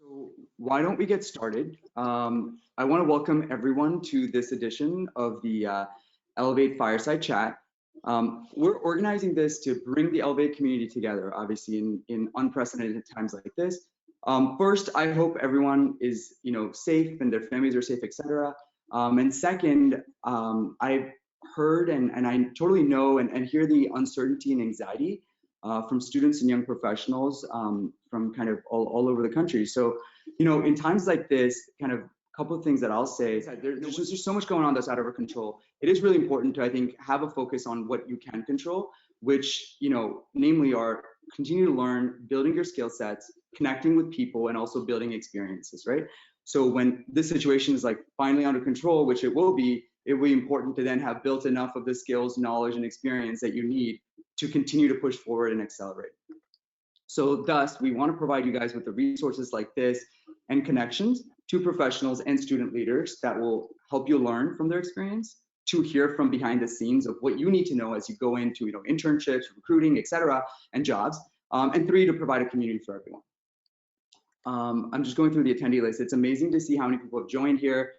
So why don't we get started? I want to welcome everyone to this edition of the Elevate Fireside Chat. We're organizing this to bring the Elevate community together, obviously in unprecedented times like this. First, I hope everyone is safe and their families are safe, etc. And second, I've heard and I totally know and hear the uncertainty and anxiety from students and young professionals from kind of all over the country. So, in times like this, kind of a couple of things that I'll say is that there's just so much going on that's out of our control. It is really important to, I think, have a focus on what you can control, which, namely are continue to learn, building your skill sets, connecting with people, and also building experiences, right? So when this situation is like finally under control, which it will be important to then have built enough of the skills, knowledge, and experience that you need to continue to push forward and accelerate. So thus, we want to provide you guys with the resources like this and connections to professionals and student leaders that will help you learn from their experience, to hear from behind the scenes of what you need to know as you go into internships, recruiting, etc., and jobs, and three, to provide a community for everyone. I'm just going through the attendee list. It's amazing to see how many people have joined here.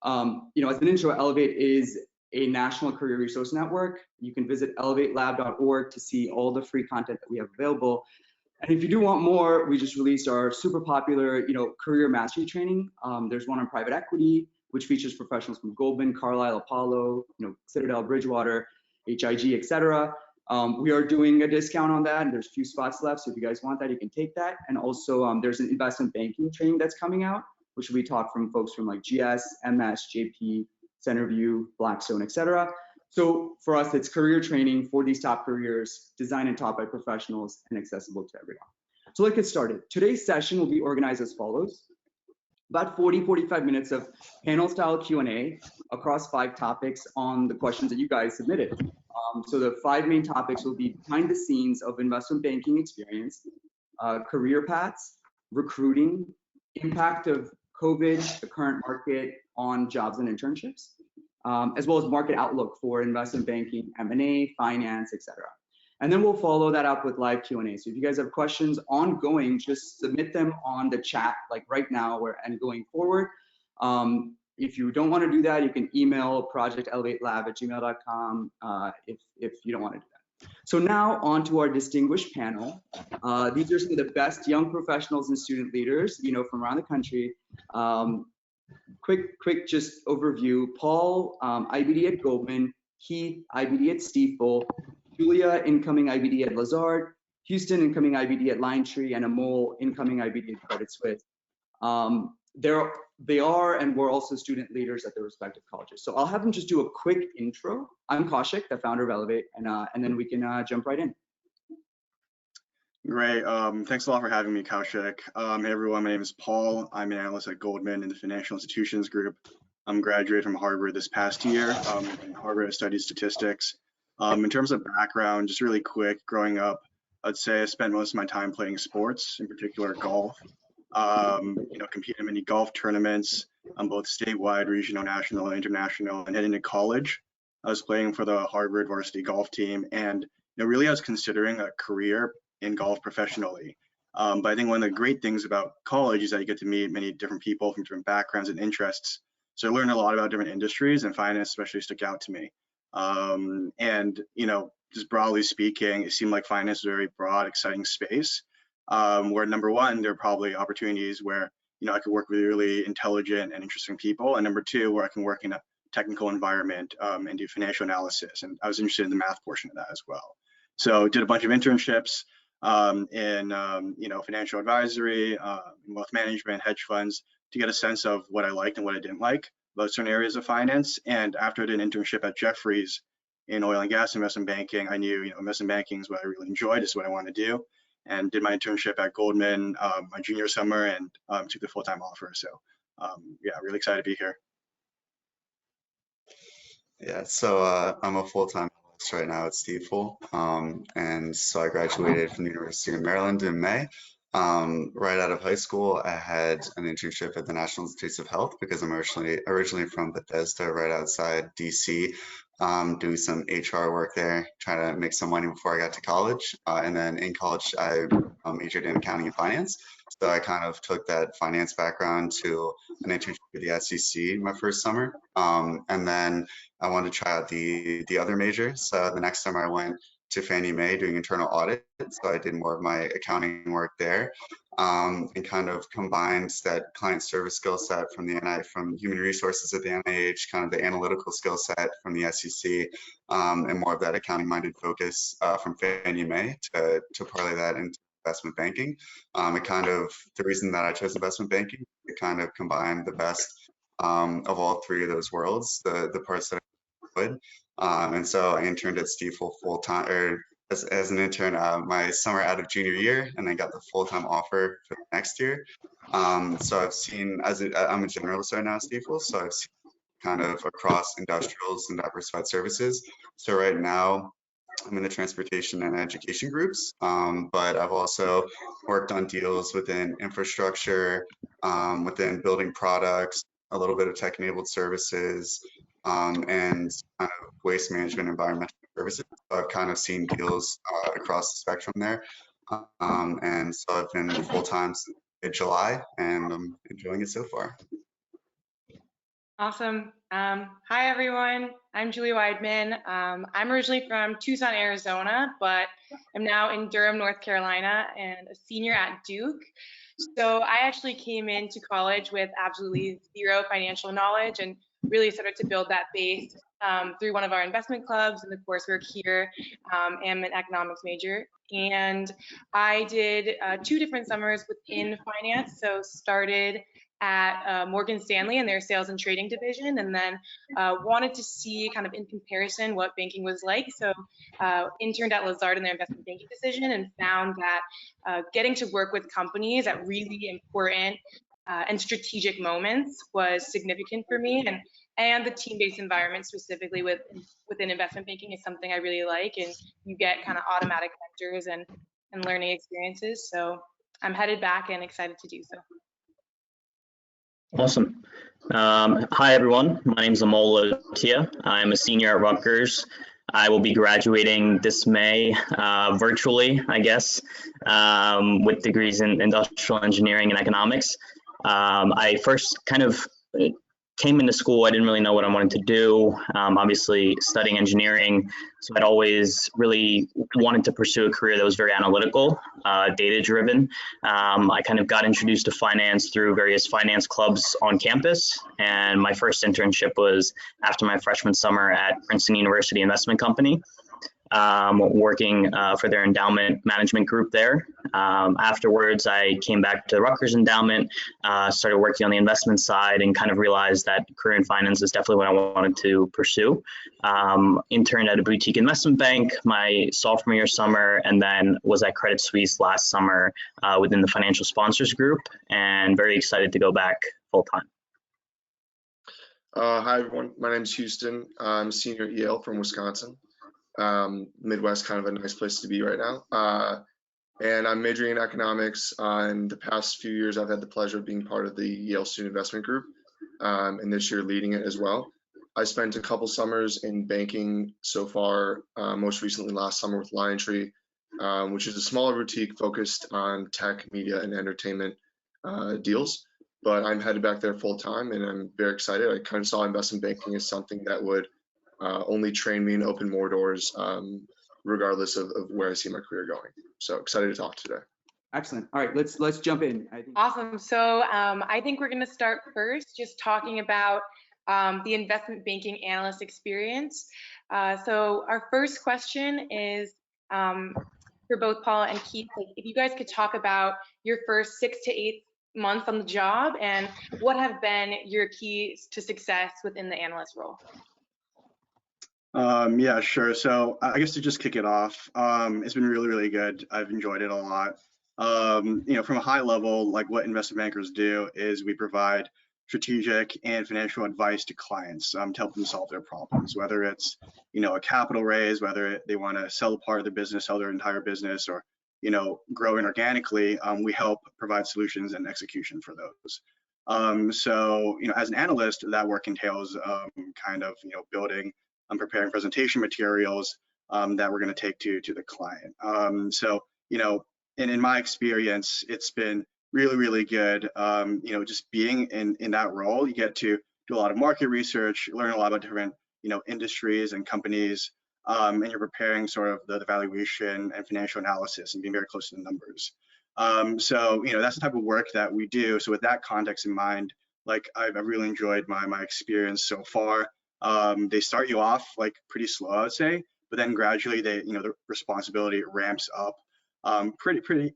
As an intro, Elevate is a national career resource network. You can visit elevatelab.org to see all the free content that we have available. And if you do want more, we just released our super popular, career mastery training. There's one on private equity, which features professionals from Goldman, Carlyle, Apollo, Citadel, Bridgewater, HIG, etc. We are doing a discount on that, and there's a few spots left. So if you guys want that, you can take that. And also, there's an investment banking training that's coming out, which will be taught from folks from like GS, MS, JP, Centerview, Blackstone, etc. So for us, it's career training for these top careers, designed and taught by professionals and accessible to everyone. So let's get started. Today's session will be organized as follows. About 45 minutes of panel-style Q&A across 5 topics on the questions that you guys submitted. So the 5 main topics will be behind the scenes of investment banking experience, career paths, recruiting, impact of COVID, the current market on jobs and internships, as well as market outlook for investment banking, M&A, finance, etc. And then we'll follow that up with live Q&A. So if you guys have questions ongoing, just submit them on the chat like right now and going forward. If you don't want to do that, you can email projectelevatelab@gmail.com if you don't want to do that. So now on to our distinguished panel. These are some of the best young professionals and student leaders, from around the country. Quick just overview. Paul, IBD at Goldman, Keith, IBD at Stifel, Julia, incoming IBD at Lazard, Houston, incoming IBD at LionTree, and Amol, incoming IBD at Credit Suisse. They are and were also student leaders at their respective colleges. So I'll have them just do a quick intro. I'm Kaushik, the founder of Elevate, and then we can jump right in. Great. Thanks a lot for having me, Kaushik. Hey everyone, my name is Paul. I'm an analyst at Goldman in the Financial Institutions Group. I'm graduated from Harvard this past year. In Harvard, I studied statistics. In terms of background, just really quick, growing up, I'd say I spent most of my time playing sports, in particular golf. Competing in many golf tournaments, both statewide, regional, national, and international. And heading to college, I was playing for the Harvard varsity golf team, and really I was considering a career in golf professionally. But I think one of the great things about college is that you get to meet many different people from different backgrounds and interests. So I learned a lot about different industries, and finance especially stuck out to me. Just broadly speaking, it seemed like finance was a very broad, exciting space. Where number one, there are probably opportunities where I could work with really intelligent and interesting people, and number two, where I can work in a technical environment and do financial analysis. And I was interested in the math portion of that as well. So did a bunch of internships in financial advisory, wealth management, hedge funds, to get a sense of what I liked and what I didn't like about certain areas of finance. And after I did an internship at Jefferies in oil and gas investment banking, I knew investment banking is what I really enjoyed, is what I want to do. And did my internship at Goldman my junior summer, and took the full-time offer. So yeah, really excited to be here. Yeah, so I'm a full-time analyst right now at Stifel, and so I graduated from the University of Maryland in May. Right out of high school, I had an internship at the National Institutes of Health because I'm originally from Bethesda, right outside DC, doing some HR work there, trying to make some money before I got to college. And then in college, I majored in accounting and finance. So I kind of took that finance background to an internship at the SEC my first summer. And then I wanted to try out the other major. So the next summer I went to Fannie Mae doing internal audit. So I did more of my accounting work there, and kind of combined that client service skill set from from human resources at the NIH, kind of the analytical skill set from the SEC, and more of that accounting minded focus from Fannie Mae to parlay that into investment banking. The reason that I chose investment banking, it kind of combined the best of all three of those worlds, the parts that I would. And so I interned at Stifel full time, or as an intern, my summer out of junior year, and then got the full-time offer for the next year. So I've seen, I'm a generalist right now at Stifel, so I've seen kind of across industrials and diversified services. So right now, I'm in the transportation and education groups, but I've also worked on deals within infrastructure, within building products, a little bit of tech-enabled services, and kind of waste management, environmental services. So I've kind of seen deals across the spectrum there. And so I've been full-time since mid-July, and I'm enjoying it so far. Awesome. Hi, everyone. I'm Julie Weidman. I'm originally from Tucson, Arizona, but I'm now in Durham, North Carolina, and a senior at Duke. So I actually came into college with absolutely zero financial knowledge and really started to build that base through one of our investment clubs and the coursework here. I'm an economics major, and I did 2 different summers within finance. So started at Morgan Stanley in their sales and trading division, and then wanted to see kind of in comparison what banking was like. So interned at Lazard in their investment banking division, and found that getting to work with companies at really important and strategic moments was significant for me, and the team-based environment specifically within investment banking is something I really like, and you get kind of automatic mentors and learning experiences. So I'm headed back and excited to do so. Awesome. Hi, everyone. My name is Amol Latia. I'm a senior at Rutgers. I will be graduating this May, virtually, I guess, with degrees in industrial engineering and economics. I first kind of came into school, I didn't really know what I wanted to do. Obviously studying engineering, so I'd always really wanted to pursue a career that was very analytical, data driven. I kind of got introduced to finance through various finance clubs on campus, and my first internship was after my freshman summer at Princeton University Investment Company, working for their endowment management group there. Afterwards, I came back to the Rutgers endowment, started working on the investment side, and kind of realized that career in finance is definitely what I wanted to pursue. Interned at a boutique investment bank my sophomore year summer, and then was at Credit Suisse last summer within the financial sponsors group, and very excited to go back full time. Hi, everyone. My name is Houston. I'm a senior at Yale from Wisconsin. Midwest, kind of a nice place to be right now. And I'm majoring in economics. In the past few years, I've had the pleasure of being part of the Yale Student Investment Group, and this year leading it as well. I spent a couple summers in banking so far, most recently last summer with LionTree, which is a smaller boutique focused on tech, media, and entertainment deals. But I'm headed back there full time, and I'm very excited. I kind of saw investment banking as something that would only train me and open more doors, regardless of where I see my career going. So excited to talk today. Excellent. All right, let's jump in. Awesome. So I think we're going to start first just talking about the investment banking analyst experience. So our first question is for both Paula and Keith. Like, if you guys could talk about your first 6 to 8 months on the job and what have been your keys to success within the analyst role. Yeah, sure. So I guess to just kick it off, it's been really, really good. I've enjoyed it a lot. From a high level, like what investment bankers do is we provide strategic and financial advice to clients to help them solve their problems, whether it's, a capital raise, whether they want to sell a part of their business, sell their entire business, or, grow inorganically. We help provide solutions and execution for those. So, as an analyst, that work entails building and preparing presentation materials that we're going to take to the client. So, in my experience, it's been really, really good. You know, just being in that role, you get to do a lot of market research, learn a lot about different, you know, industries and companies, and you're preparing sort of the valuation and financial analysis and being very close to the numbers. So, you know, that's the type of work that we do. So with that context in mind, like I've really enjoyed my experience so far. They start you off like pretty slow, I would say, but then gradually you know, the responsibility ramps up pretty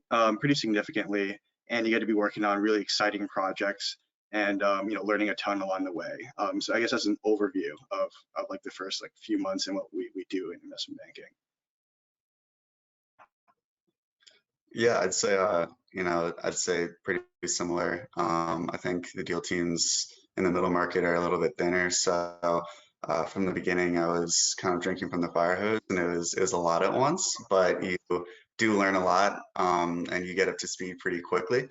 significantly, and you get to be working on really exciting projects and you know, learning a ton along the way. So I guess that's an overview of like the first like few months and what we do in investment banking. Yeah, I'd say, you know, I'd say pretty similar. I think the deal teams in the middle market are a little bit thinner. So from the beginning, I was kind of drinking from the fire hose, and it was a lot at once, but you do learn a lot, and you get up to speed pretty quickly.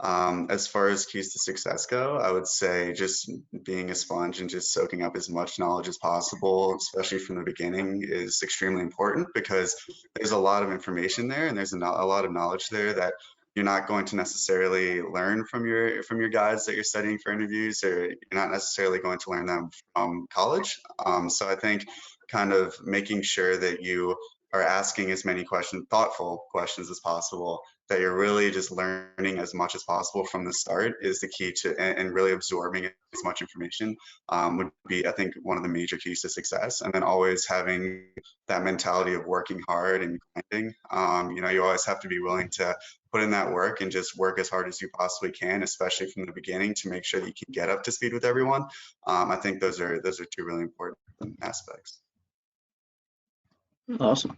As far as keys to success go, I would say just being a sponge and just soaking up as much knowledge as possible, especially from the beginning, is extremely important because there's a lot of information there and there's a lot of knowledge there that you're not going to necessarily learn from your guides that you're studying for interviews, or you're not necessarily going to learn them from college. So I think kind of making sure that you are asking as many thoughtful questions as possible, that you're really just learning as much as possible from the start is the key to, and really absorbing as much information would be, I think, one of the major keys to success. And then always having that mentality of working hard and grinding. You know, you always have to be willing to put in that work and just work as hard as you possibly can, especially from the beginning, to make sure that you can get up to speed with everyone. I think those are two really important aspects. Awesome.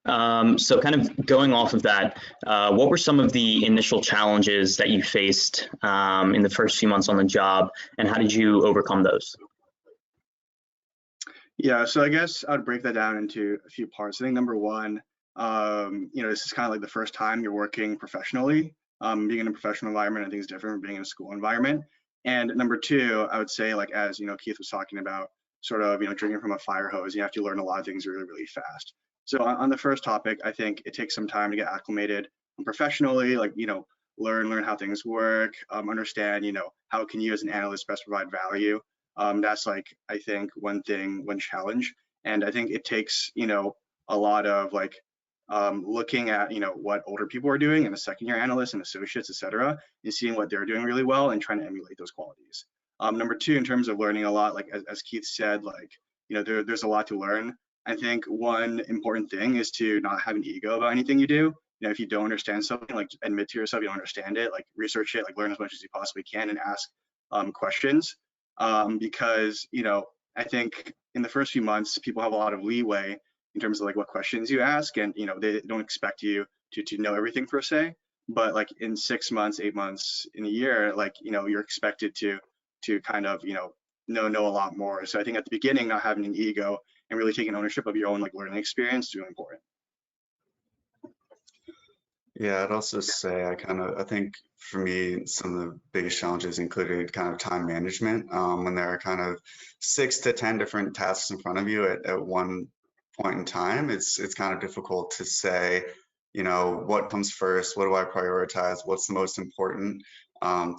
So kind of going off of that, what were some of the initial challenges that you faced in the first few months on the job, and how did you overcome those? Yeah, so I guess I'd break that down into a few parts. I think number one, you know, this is kind of like the first time you're working professionally. Being in a professional environment, I think is different from being in a school environment. And number two, I would say, like, as you know, Keith was talking about, sort of, you know, drinking from a fire hose, you have to learn a lot of things really, really fast. So on the first topic, I think it takes some time to get acclimated professionally, like, you know, learn how things work, understand, you know, how can you as an analyst best provide value. That's like, I think one challenge. And I think it takes, you know, a lot of like looking at, you know, what older people are doing and the second year analysts and associates, et cetera, and seeing what they're doing really well and trying to emulate those qualities. Number two, in terms of learning a lot, like as Keith said, like, you know, there's a lot to learn. I think one important thing is to not have an ego about anything you do. You know, if you don't understand something, like admit to yourself you don't understand it, like research it, like learn as much as you possibly can and ask questions. Because, you know, I think in the first few months, people have a lot of leeway in terms of like what questions you ask, and, you know, they don't expect you to know everything per se. But like in 6 months, 8 months, in a year, like, you know, you're expected to kind of, you know a lot more. So I think at the beginning, not having an ego and really taking ownership of your own like learning experience is really important. Yeah, I'd also say I think for me, some of the biggest challenges included kind of time management. When there are kind of 6 to 10 different tasks in front of you at one point in time, it's kind of difficult to say, you know, what comes first, what do I prioritize, what's the most important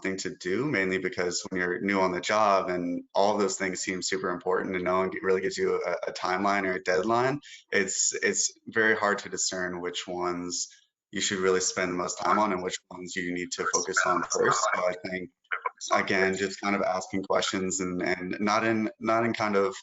thing to do, mainly because when you're new on the job and all of those things seem super important and no one really gives you a timeline or a deadline, it's very hard to discern which ones you should really spend the most time on and which ones you need to focus on first. So I think, again, just kind of asking questions and not in kind of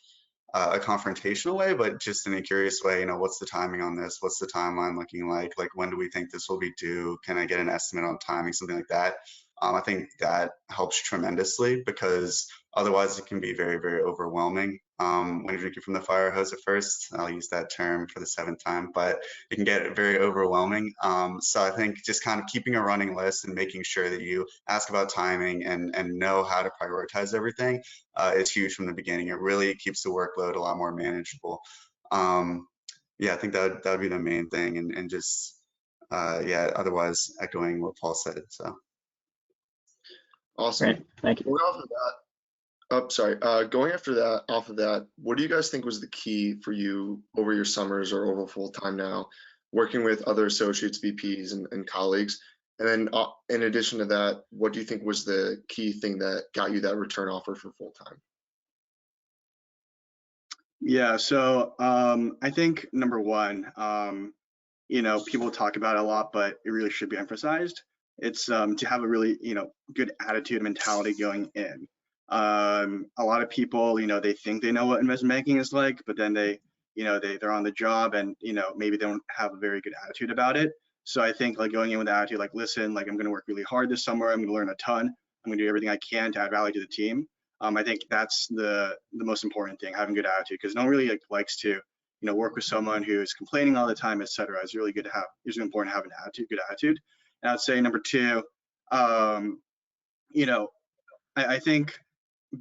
a confrontational way, but just in a curious way, you know, what's the timing on this? What's the timeline looking like? Like, when do we think this will be due? Can I get an estimate on timing? Something like that. I think that helps tremendously, because otherwise it can be very, very overwhelming when you're drinking from the fire hose at first. I'll use that term for the 7th time, but it can get very overwhelming. So I think just kind of keeping a running list and making sure that you ask about timing and know how to prioritize everything is huge from the beginning. It really keeps the workload a lot more manageable. Yeah, I think that would be the main thing, and just yeah, otherwise echoing what Paul said. So awesome. Great. Thank you. Going off of that, going off of that, what do you guys think was the key for you over your summers or over full time now, working with other associates, VPs, and colleagues, And then in addition to that, what do you think was the key thing that got you that return offer for full-time? Yeah, so I think number one, you know, people talk about it a lot, but it really should be emphasized. It's to have a really, you know, good attitude mentality going in. A lot of people, you know, they think they know what investment banking is like, but then they, you know, they're on the job and, you know, maybe they don't have a very good attitude about it. So I think like going in with the attitude, like, listen, like I'm going to work really hard this summer. I'm going to learn a ton. I'm going to do everything I can to add value to the team. I think that's the most important thing, having good attitude, because no one really likes to, you know, work with someone who's complaining all the time, etc. It's really good to have. It's really important to have an attitude, good attitude. And I'd say number two, you know, I think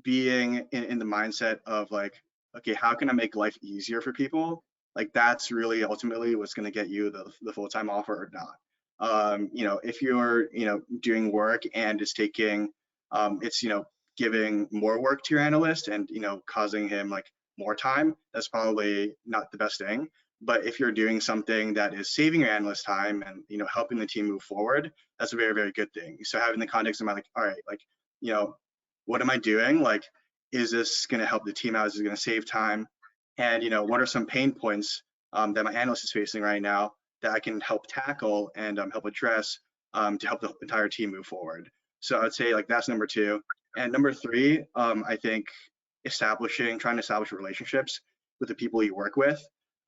being in the mindset of like, okay, how can I make life easier for people? Like that's really ultimately what's going to get you the full-time offer or not. You know, if you're, you know, doing work and it's taking, it's, you know, giving more work to your analyst and, you know, causing him like more time, that's probably not the best thing. But if you're doing something that is saving your analyst time and, you know, helping the team move forward, that's a very, very good thing. So having the context in mind, like, all right, like, you know, what am I doing? Like, is this going to help the team out? Is it going to save time? And, you know, what are some pain points that my analyst is facing right now that I can help tackle and help address to help the entire team move forward? So I'd say like that's number two. And number three, I think trying to establish relationships with the people you work with.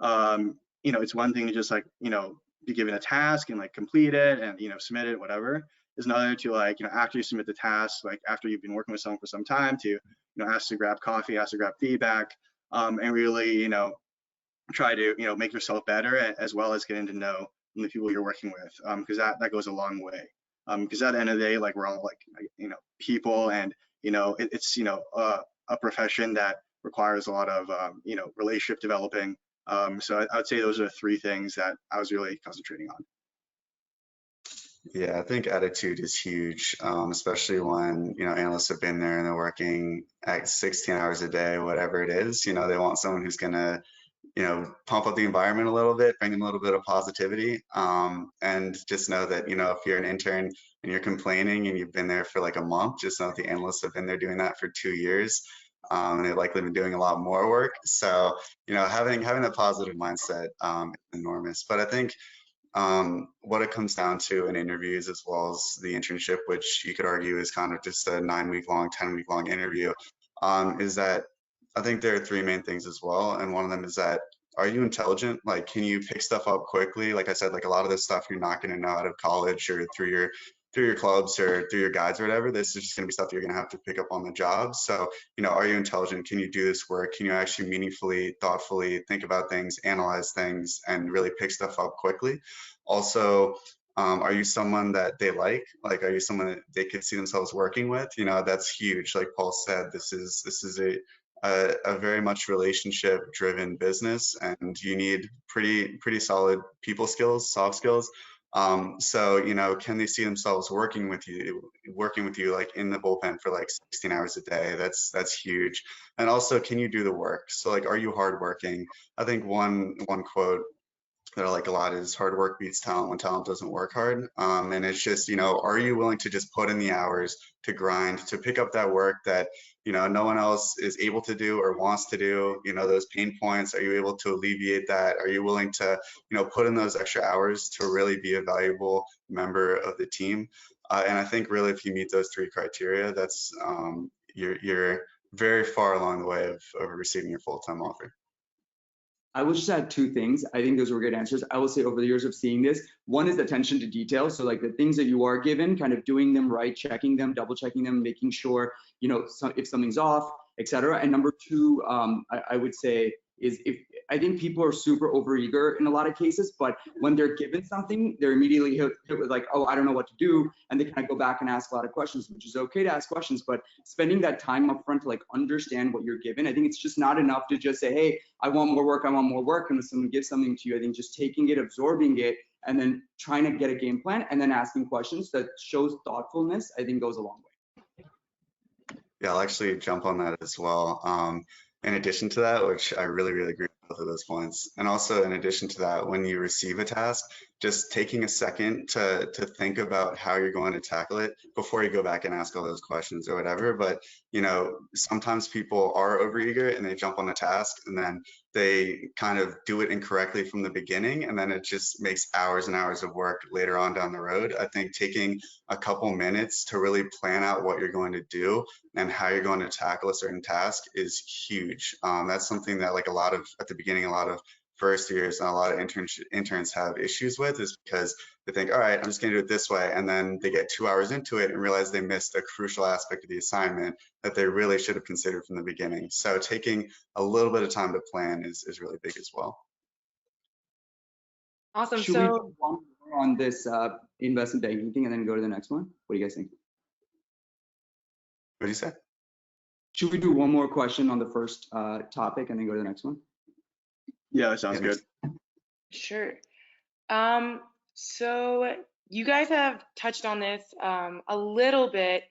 You know, it's one thing to just like, you know, be given a task and like complete it and, you know, submit it, whatever. Is another to like, you know, after you submit the task, like after you've been working with someone for some time, to, you know, ask to grab coffee, ask to grab feedback, and really, you know, try to, you know, make yourself better as well as getting to know the people you're working with, because that goes a long way. Because at the end of the day, like we're all like, you know, people, and, you know, it's, you know, a profession that requires a lot of, you know, relationship developing. So I would say those are three things that I was really concentrating on. Yeah, I think attitude is huge, especially when, you know, analysts have been there and they're working at 16 hours a day, whatever it is. You know, they want someone who's going to, you know, pump up the environment a little bit, bring in a little bit of positivity, and just know that, you know, if you're an intern and you're complaining and you've been there for like a month, just know that the analysts have been there doing that for 2 years, and they've likely been doing a lot more work. So, you know, having a positive mindset is enormous. But I think what it comes down to in interviews, as well as the internship, which you could argue is kind of just a 9-week long, 10-week long interview, is that I think there are three main things as well. And one of them is that, are you intelligent? Like, can you pick stuff up quickly? Like I said, like a lot of this stuff you're not going to know out of college or through your clubs or through your guides or whatever. This is just going to be stuff you're going to have to pick up on the job. So, you know, are you intelligent? Can you do this work? Can you actually meaningfully, thoughtfully think about things, analyze things, and really pick stuff up quickly? Also, are you someone that they like? Like, are you someone that they could see themselves working with? You know, that's huge. Like Paul said, this is a very much relationship driven business, and you need pretty solid people skills, soft skills. So, you know, can they see themselves working with you like in the bullpen for like 16 hours a day? That's huge. And also, can you do the work? So like, are you hardworking? I think one quote that I like a lot is hard work beats talent when talent doesn't work hard. And it's just, you know, are you willing to just put in the hours to grind, to pick up that work that, you know, no one else is able to do or wants to do? You know, those pain points, are you able to alleviate that? Are you willing to, you know, put in those extra hours to really be a valuable member of the team? And I think really, if you meet those three criteria, that's you're very far along the way of receiving your full-time offer. I will just add two things. I think those were good answers. I will say over the years of seeing this, one is attention to detail. So like the things that you are given, kind of doing them right, checking them, double checking them, making sure, you know, if something's off, etc. And number two, I would say is I think people are super overeager in a lot of cases, but when they're given something, they're immediately hit with like, oh, I don't know what to do. And they kind of go back and ask a lot of questions, which is okay to ask questions, but spending that time up front to like understand what you're given, I think it's just not enough to just say, hey, I want more work. And when someone gives something to you, I think just taking it, absorbing it, and then trying to get a game plan and then asking questions that shows thoughtfulness, I think goes a long way. Yeah, I'll actually jump on that as well. In addition to that, which I really agree with, both of those points. And also, in addition to that, when you receive a task, just taking a second to think about how you're going to tackle it before you go back and ask all those questions or whatever. But, you know, sometimes people are overeager and they jump on a task and then they kind of do it incorrectly from the beginning, and then it just makes hours and hours of work later on down the road. I think taking a couple minutes to really plan out what you're going to do and how you're going to tackle a certain task is huge. That's something that, like, at the beginning, a lot of first years and a lot of interns have issues with, is because they think, all right, I'm just going to do it this way, and then they get 2 hours into it and realize they missed a crucial aspect of the assignment that they really should have considered from the beginning. So taking a little bit of time to plan is really big as well. Awesome. Should we do one more on this investment banking thing and then go to the next one? What do you guys think? What do you say? Should we do one more question on the first topic and then go to the next one? Yeah, that sounds good. Sure. So you guys have touched on this a little bit,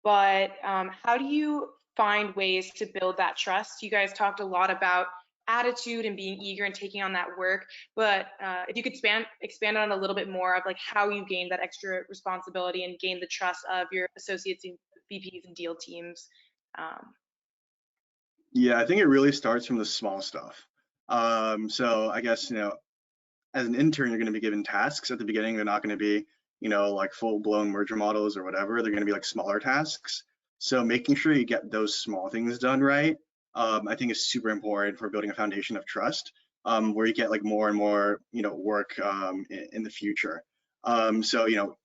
but how do you find ways to build that trust? You guys talked a lot about attitude and being eager and taking on that work, but if you could expand on it a little bit more of like how you gain that extra responsibility and gain the trust of your associates and VPs and deal teams. Yeah, I think it really starts from the small stuff. So I guess, you know, as an intern, you're going to be given tasks at the beginning. They're not going to be, you know, like full-blown merger models or whatever. They're going to be like smaller tasks. So making sure you get those small things done right, I think is super important for building a foundation of trust, where you get like more and more, you know, work in the future. So, you know,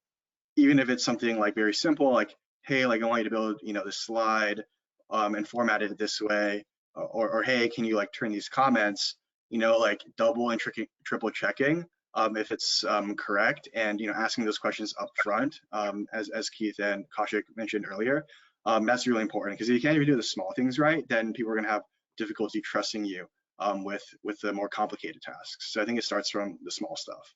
even if it's something like very simple, like, hey, like I want you to build, you know, this slide and format it this way, or hey, can you like turn these comments, you know, like double and triple checking if it's correct, and, you know, asking those questions up front, as Keith and Kaushik mentioned earlier. That's really important, because if you can't even do the small things right, then people are going to have difficulty trusting you with the more complicated tasks. So I think it starts from the small stuff.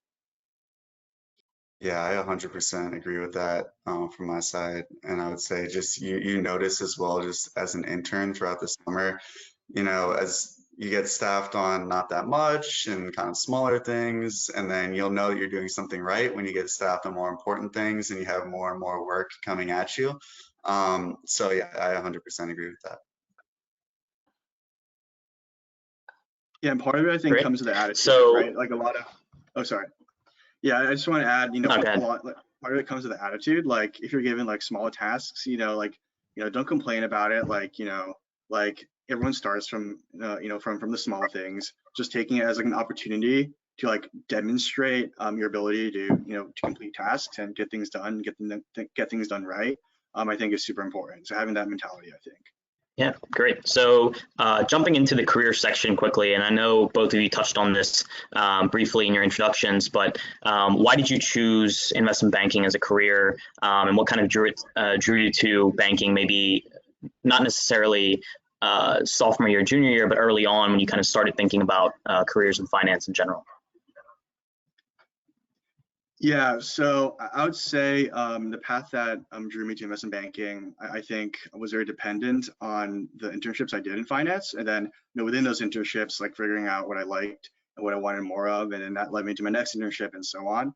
Yeah, I 100% agree with that from my side. And I would say just you notice as well, just as an intern throughout the summer, you know, as you get staffed on not that much and kind of smaller things, and then you'll know that you're doing something right when you get staffed on more important things and you have more and more work coming at you. So yeah, I 100% agree with that. Yeah, and part of it, I think, Great. comes to the attitude, So- right? Like a lot of, oh, sorry. Yeah, I just want to add, you know, Okay. a lot, like, part of it comes to the attitude. Like if you're given like small tasks, you know, like, you know, don't complain about it. Like, you know, like everyone starts from, you know, from the small things, just taking it as like an opportunity to like demonstrate your ability to, you know, to complete tasks and get things done, get things done right. I think is super important. So having that mentality, I think. Yeah, great. So jumping into the career section quickly, and I know both of you touched on this briefly in your introductions, but why did you choose investment banking as a career, and what kind of drew you to banking, maybe not necessarily sophomore year, junior year, but early on when you kind of started thinking about careers in finance in general? Yeah, so I would say the path that drew me to investment banking, I think was very dependent on the internships I did in finance. And then, you know, within those internships, like figuring out what I liked and what I wanted more of. And then that led me to my next internship and so on.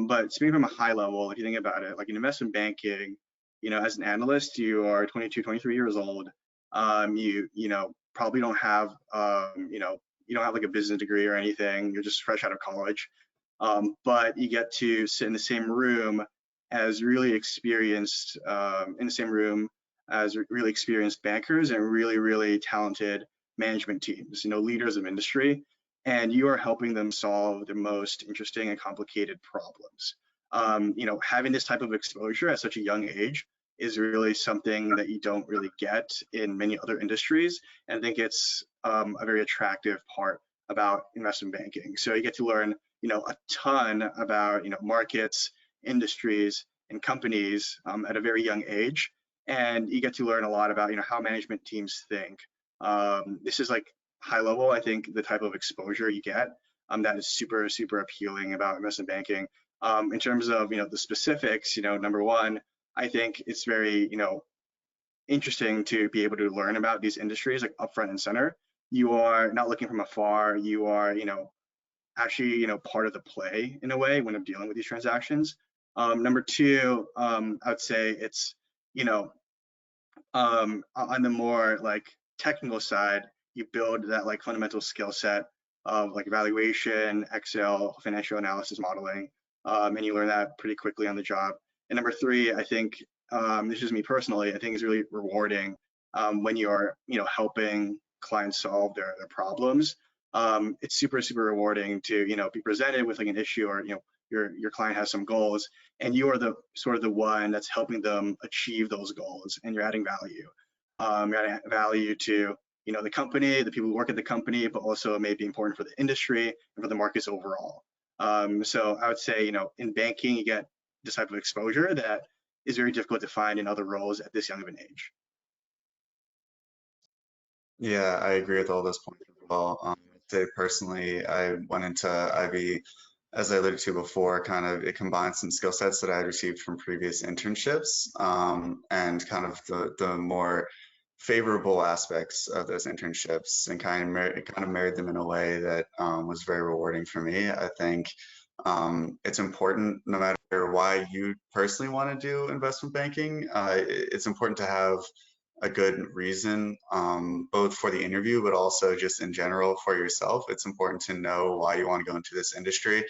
But speaking from a high level, if you think about it, like in investment banking, you know, as an analyst, you are 22, 23 years old. You know, probably don't have, you know, you don't have like a business degree or anything. You're just fresh out of college. But you get to sit in the same room as really experienced, really experienced bankers and really, really talented management teams, you know, leaders of industry, and you are helping them solve the most interesting and complicated problems. You know, having this type of exposure at such a young age is really something that you don't really get in many other industries, and I think it's a very attractive part about investment banking. So you get to learn, you know, a ton about, you know, markets, industries, and companies at a very young age, and you get to learn a lot about, you know, how management teams think. This is like high level, I think, the type of exposure you get that is super, super appealing about investment banking. In terms of, you know, the specifics, you know, number one, I think it's very, you know, interesting to be able to learn about these industries like upfront and center. you are not looking from afar. You are, actually, part of the play in a way when I'm dealing with these transactions. Number two, I would say it's, on the more like technical side, you build that like fundamental skill set of like evaluation, Excel, financial analysis modeling, and you learn that pretty quickly on the job. And number three, I think, this is me personally, I think it's really rewarding when you're, helping clients solve their problems. It's super, super rewarding to, be presented with like an issue or, your client has some goals and you are the sort of the one that's helping them achieve those goals and you're adding value. You're adding value to, the company, the people who work at the company, but also it may be important for the industry and for the markets overall. So I would say, in banking, you get this type of exposure that is very difficult to find in other roles at this young of an age. Yeah, I agree with all those points as well. I'd say personally, I went into IB, as I alluded to before, kind of it combines some skill sets that I had received from previous internships, and kind of the more favorable aspects of those internships, and kind of married them in a way that was very rewarding for me. I think it's important, no matter why you personally want to do investment banking, it's important to have a good reason, both for the interview, but also just in general for yourself. It's important to know why you want to go into this industry.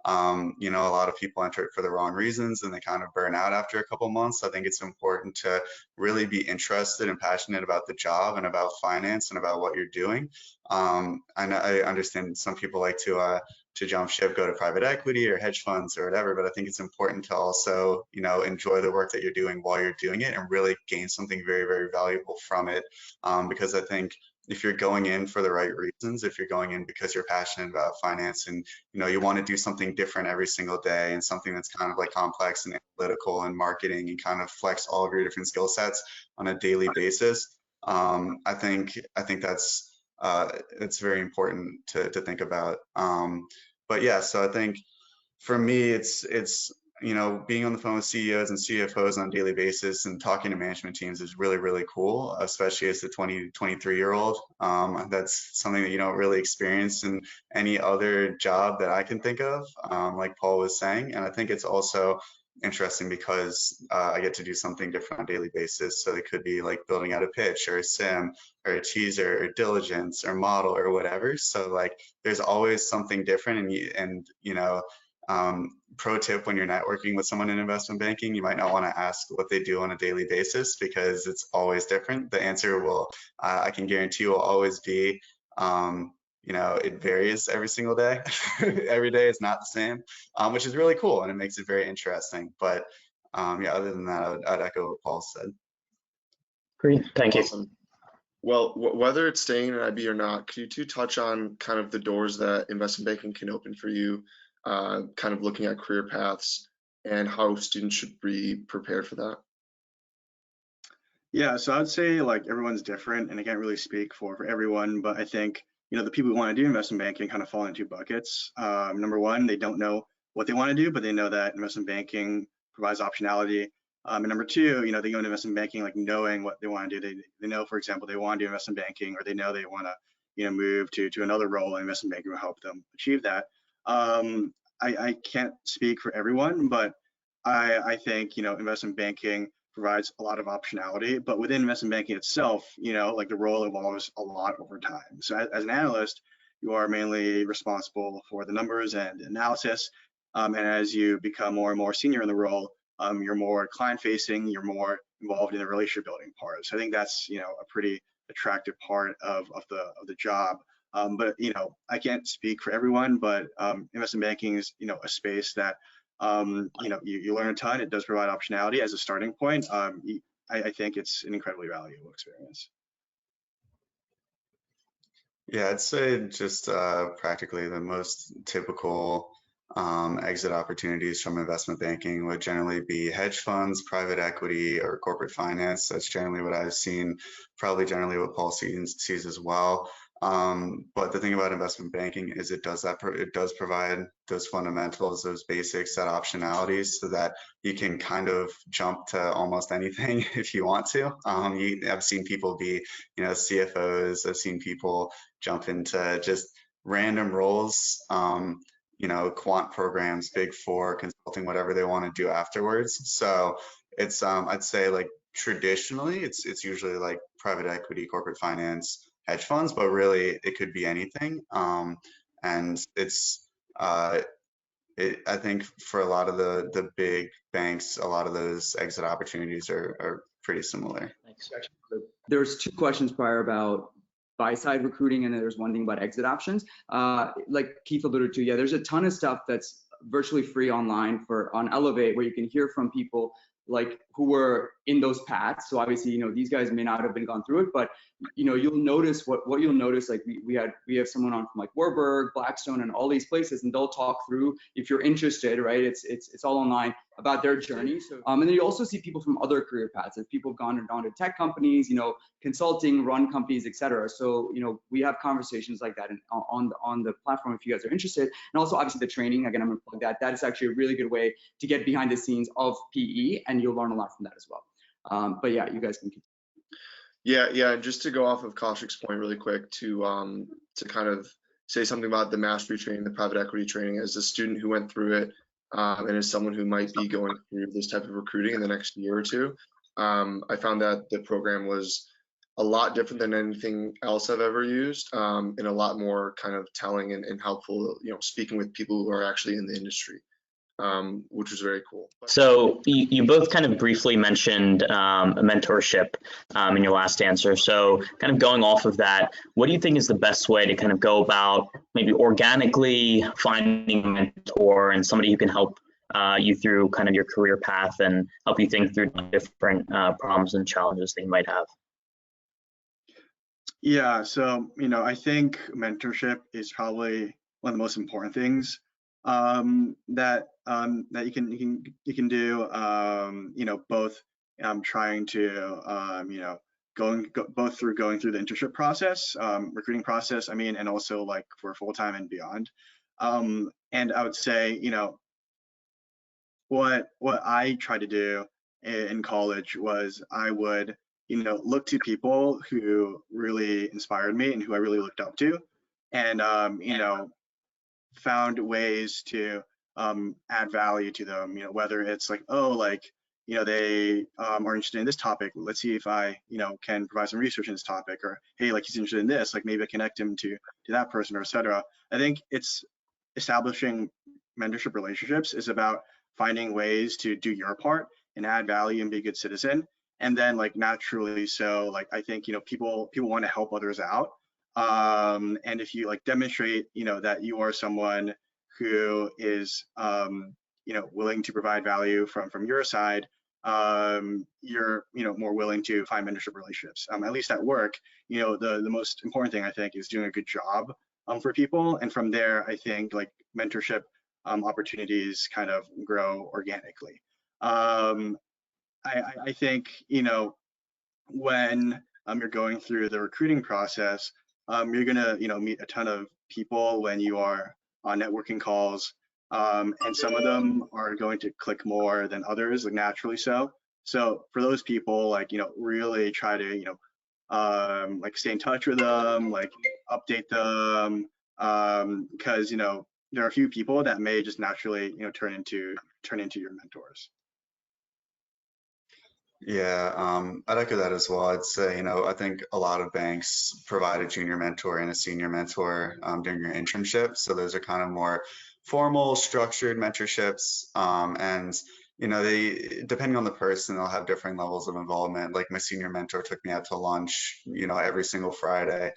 A lot of people enter it for the wrong reasons and they kind of burn out after a couple months. I think it's important to really be interested and passionate about the job and about finance and about what you're doing. I understand some people like to jump ship, go to private equity or hedge funds or whatever, but I think it's important to also, enjoy the work that you're doing while you're doing it and really gain something very, very valuable from it. Because I think if you're going in for the right reasons, if you're going in because you're passionate about finance and, you want to do something different every single day and something that's kind of like complex and analytical and marketing and kind of flex all of your different skill sets on a daily basis, I think that's it's very important to think about. But yeah, so I think for me, it's being on the phone with CEOs and CFOs on a daily basis and talking to management teams is really, really cool, especially as a 23-year-old. That's something that you don't really experience in any other job that I can think of, like Paul was saying. And I think it's also interesting because I get to do something different on a daily basis. So it could be like building out a pitch or a sim or a teaser or diligence or model or whatever. So like there's always something different, pro tip when you're networking with someone in investment banking, you might not want to ask what they do on a daily basis because it's always different. The answer will, I can guarantee, will always be, it varies every single day. Every day is not the same, which is really cool and it makes it very interesting. But yeah, other than that, I'd echo what Paul said. Great, thank you. Awesome. Well, whether it's staying in IB or not, could you two touch on kind of the doors that investment banking can open for you? Kind of looking at career paths and how students should be prepared for that? Yeah, so I'd say like everyone's different and I can't really speak for everyone, but I think, the people who want to do investment banking kind of fall into two buckets. Number one, they don't know what they want to do, but they know that investment banking provides optionality. And number two, they go into investment banking like knowing what they want to do. They know, for example, they want to do investment banking, or they know they want to, move to another role, and investment banking will help them achieve that. I can't speak for everyone, but I think, investment banking provides a lot of optionality, but within investment banking itself, like the role evolves a lot over time. So as an analyst, you are mainly responsible for the numbers and analysis. And as you become more and more senior in the role, you're more client facing, you're more involved in the relationship building part. So I think that's, a pretty attractive part of the job. But I can't speak for everyone, but investment banking is a space that you learn a ton. It does provide optionality as a starting point. I think it's an incredibly valuable experience. Yeah, I'd say just practically the most typical exit opportunities from investment banking would generally be hedge funds, private equity, or corporate finance. That's generally what I've seen, probably generally what Paul sees as well. But the thing about investment banking is it does provide those fundamentals, those basics, that optionality, so that you can kind of jump to almost anything if you want to. I've seen people be, CFOs. I've seen people jump into just random roles, quant programs, Big Four, consulting, whatever they want to do afterwards. So it's, I'd say, like, traditionally, it's usually like private equity, corporate finance, hedge funds, but really it could be anything. And it's, I think for a lot of the big banks, a lot of those exit opportunities are pretty similar. Thanks. There's 2 questions prior about buy-side recruiting, and then there's one thing about exit options. Like Keith alluded to, yeah, there's a ton of stuff that's virtually free online on Elevate, where you can hear from people like who were in those paths. So obviously, these guys may not have been gone through it, but you'll notice what you'll notice, like we have someone on from like Warburg, Blackstone, and all these places, and they'll talk through, if you're interested, right? It's all online about their journey. So and then you also see people from other career paths. As people have gone to tech companies, consulting, run companies, etc. So we have conversations like that on the platform if you guys are interested. And also obviously the training, again, I'm gonna plug that. That is actually a really good way to get behind the scenes of PE, and you'll learn a lot from that as well. But yeah, you guys can continue. Yeah. And just to go off of Kaushik's point really quick, to kind of say something about the mastery training, the private equity training, as a student who went through it, and as someone who might be going through this type of recruiting in the next year or two, I found that the program was a lot different than anything else I've ever used, and a lot more kind of telling and helpful, speaking with people who are actually in the industry. Which was very cool. So you both kind of briefly mentioned mentorship in your last answer. So kind of going off of that, what do you think is the best way to kind of go about maybe organically finding a mentor and somebody who can help you through kind of your career path and help you think through different problems and challenges that you might have? Yeah, so I think mentorship is probably one of the most important things that you can do. Both trying to both through going through the internship process, recruiting process, and also like for full-time and beyond. And I would say, what I tried to do in college was I would look to people who really inspired me and who I really looked up to, and found ways to add value to them, whether it's like, they are interested in this topic, let's see if I can provide some research in this topic, or hey, like, he's interested in this, like maybe I connect him to that person, or etc. I think it's establishing mentorship relationships is about finding ways to do your part and add value and be a good citizen. And then like naturally, so like I think people want to help others out. And if you like demonstrate, that you are someone who is, willing to provide value from your side, you're, more willing to find mentorship relationships. At least at work, the most important thing I think is doing a good job for people. And from there, I think like mentorship opportunities kind of grow organically. I think, when you're going through the recruiting process, you're gonna, meet a ton of people when you are on networking calls, and some of them are going to click more than others, like naturally so. So for those people, like, really try to, like stay in touch with them, like update them, because, there are a few people that may just naturally, turn into your mentors. Yeah, I'd echo that as well. I'd say, I think a lot of banks provide a junior mentor and a senior mentor during your internship. So those are kind of more formal, structured mentorships. And, they, depending on the person, they'll have different levels of involvement. Like my senior mentor took me out to lunch, every single Friday.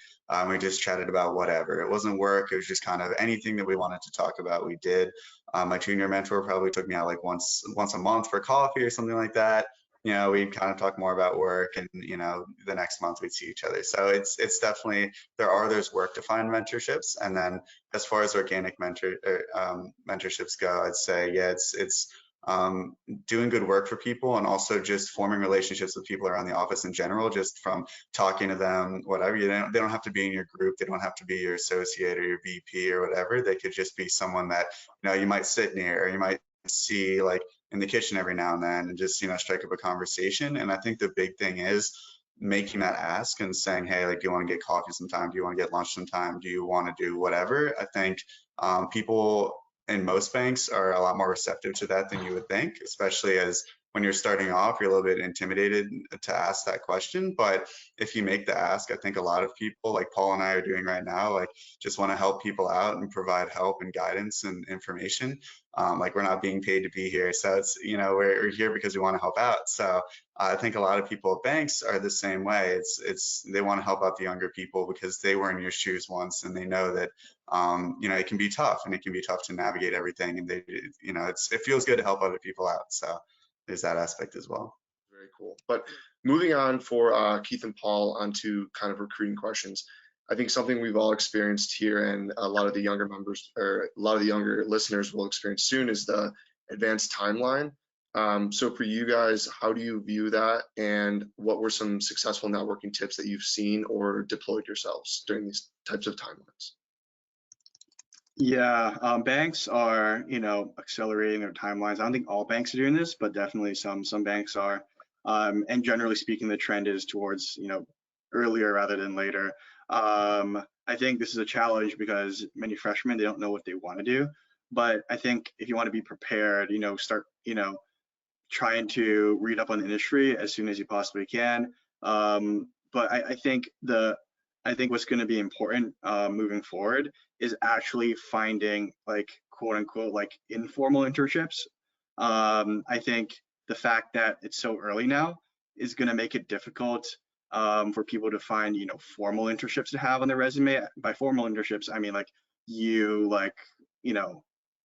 We just chatted about whatever. It wasn't work. It was just kind of anything that we wanted to talk about, we did. My junior mentor probably took me out like once a month for coffee or something like that. We'd kind of talk more about work, and the next month we'd see each other. So it's definitely, there's work to find mentorships. And then as far as organic mentorships go, I'd say, yeah, it's doing good work for people, and also just forming relationships with people around the office in general, just from talking to them, whatever. They don't have to be in your group. They don't have to be your associate or your VP or whatever. They could just be someone that, you might sit near, or you might see like in the kitchen every now and then, and just, strike up a conversation. And I think the big thing is making that ask and saying, hey, like, do you want to get coffee sometime? Do you want to get lunch sometime? Do you want to do whatever? I think people in most banks are a lot more receptive to that than you would think, especially as when you're starting off, you're a little bit intimidated to ask that question. But if you make the ask, I think a lot of people, like Paul and I are doing right now, like just want to help people out and provide help and guidance and information. Like, we're not being paid to be here. So it's, we're here because we want to help out. So I think a lot of people at banks are the same way. They want to help out the younger people because they were in your shoes once, and they know that, it can be tough, and it can be tough to navigate everything. And it feels good to help other people out. So there's that aspect as well. Very cool. But moving on for Keith and Paul onto kind of recruiting questions. I think something we've all experienced here, and a lot of the younger members, or a lot of the younger listeners will experience soon, is the advanced timeline. So for you guys, how do you view that, and what were some successful networking tips that you've seen or deployed yourselves during these types of timelines? Yeah, banks are, accelerating their timelines. I don't think all banks are doing this, but definitely some banks are. And generally speaking, the trend is towards, earlier rather than later. I think this is a challenge because many freshmen, they don't know what they want to do. But I think if you want to be prepared, start, trying to read up on the industry as soon as you possibly can. But I think what's going to be important moving forward is actually finding, like, quote unquote, like, informal internships. I think the fact that it's so early now is going to make it difficult for people to find, formal internships to have on their resume. By formal internships, I mean, like, you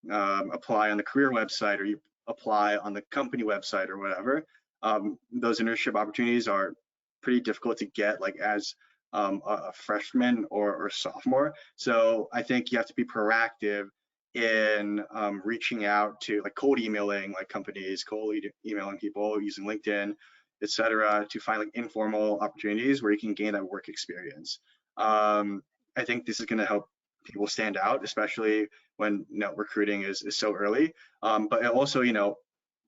apply on the career website, or you apply on the company website or whatever. Those internship opportunities are pretty difficult to get, like, as a freshman or sophomore. So I think you have to be proactive in reaching out to, like, cold emailing, like, companies, cold emailing people using LinkedIn, etc., to find, like, informal opportunities where you can gain that work experience. I think this is going to help people stand out, especially when recruiting is so early. But it also,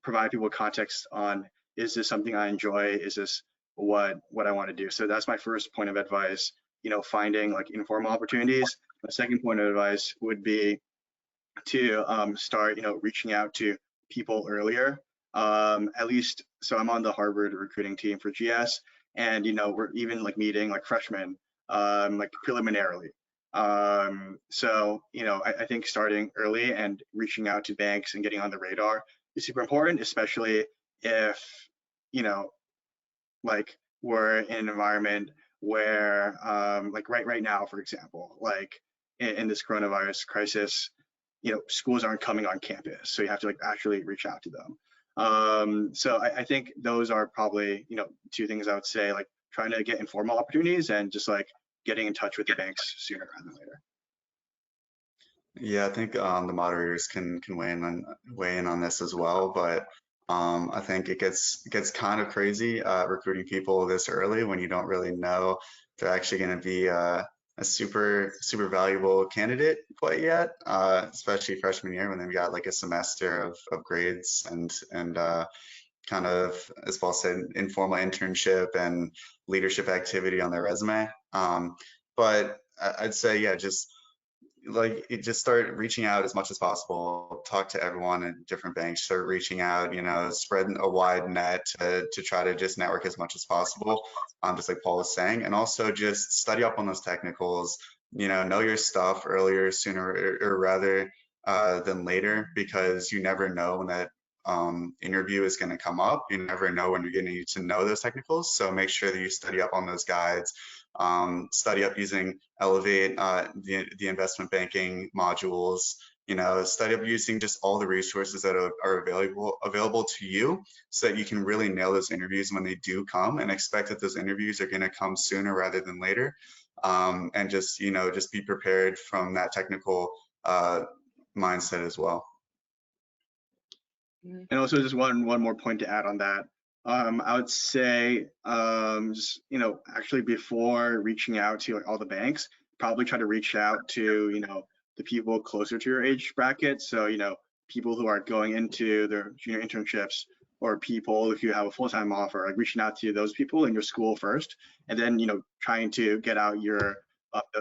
provide people context on, is this something I enjoy? Is this what I want to do? So that's my first point of advice, finding, like, informal opportunities. My second point of advice would be to start, reaching out to people earlier. At least, so I'm on the Harvard recruiting team for GS, and we're even, like, meeting, like, freshmen, like, preliminarily. So I think starting early and reaching out to banks and getting on the radar is super important, especially if like, we're in an environment where like right now, for example, like in this coronavirus crisis, schools aren't coming on campus, so you have to, like, actually reach out to them. So I think those are probably two things I would say, like, trying to get informal opportunities and just, like, getting in touch with the banks sooner rather than later. Yeah, I think the moderators can weigh in on this as well, but I think it gets kind of crazy recruiting people this early when you don't really know if they're actually going to be a super valuable candidate quite yet, especially freshman year when they've got, like, a semester of grades and kind of, as Paul said, informal internship and leadership activity on their resume. But I'd say, yeah, just start reaching out as much as possible. Talk to everyone at different banks. Start reaching out. Spread a wide net to try to just network as much as possible. Just like Paul was saying, and also just study up on those technicals. Know your stuff earlier, sooner or rather than later, because you never know when that interview is going to come up. You never know when you're going to need to know those technicals. So make sure that you study up on those guides. Study up using Elevate, the investment banking modules. Study up using just all the resources that are available to you, so that you can really nail those interviews when they do come, and expect that those interviews are going to come sooner rather than later. And just be prepared from that technical mindset as well. And also just one more point to add on that. I would say, just, actually before reaching out to all the banks, probably try to reach out to, the people closer to your age bracket. So, people who are going into their junior internships, or people if you have a full-time offer, like reaching out to those people in your school first, and then, trying to get out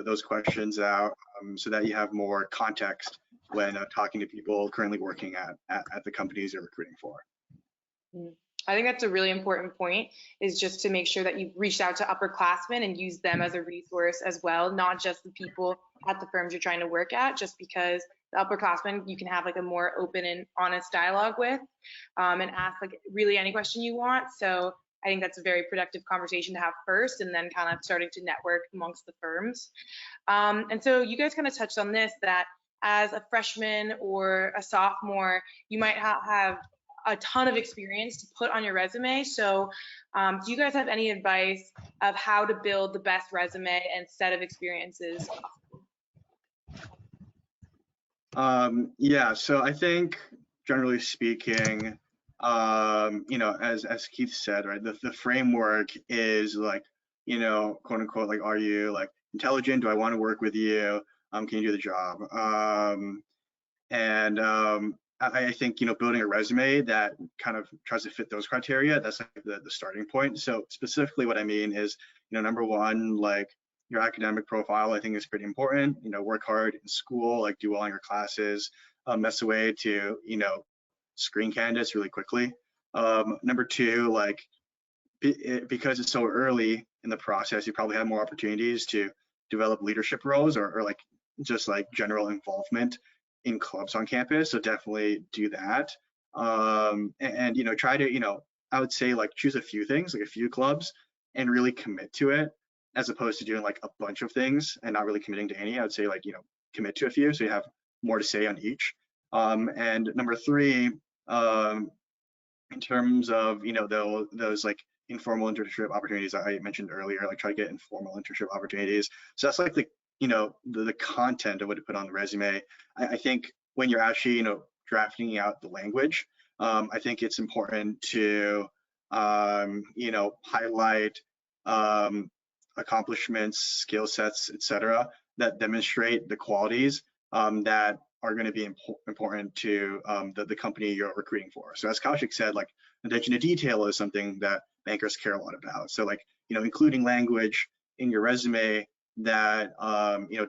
those questions out so that you have more context when talking to people currently working at the companies you're recruiting for. I think that's a really important point, is just to make sure that you've reached out to upperclassmen and use them as a resource as well, not just the people at the firms you're trying to work at, just because the upperclassmen you can have like a more open and honest dialogue with, and ask like really any question you want. So I think that's a very productive conversation to have first, and then kind of starting to network amongst the firms. And so you guys kind of touched on this, that as a freshman or a sophomore, you might have a ton of experience to put on your resume. So do you guys have any advice of how to build the best resume and set of experiences? Yeah, so I think generally speaking, as Keith said, right, the framework is like, quote unquote, like, are you like intelligent? Do I want to work with you? Can you do the job? I think, building a resume that kind of tries to fit those criteria, that's like the starting point. So specifically what I mean is, number one, like your academic profile, I think is pretty important. Work hard in school, like do well in your classes, that's a way to, screen candidates really quickly. Number two, like, because it's so early in the process, you probably have more opportunities to develop leadership roles or like just like general involvement in clubs on campus. So definitely do that. And try to, I would say like choose a few things, like a few clubs, and really commit to it, as opposed to doing like a bunch of things and not really committing to any. I would say like, commit to a few so you have more to say on each. And number three, in terms of, those like informal internship opportunities I mentioned earlier, like try to get informal internship opportunities. So that's like the content of what to put on the resume. I think when you're actually, drafting out the language, I think it's important to, highlight accomplishments, skill sets, etc., that demonstrate the qualities that are going to be important to the company you're recruiting for. So as Kaushik said, like attention to detail is something that bankers care a lot about. So like, including language in your resume that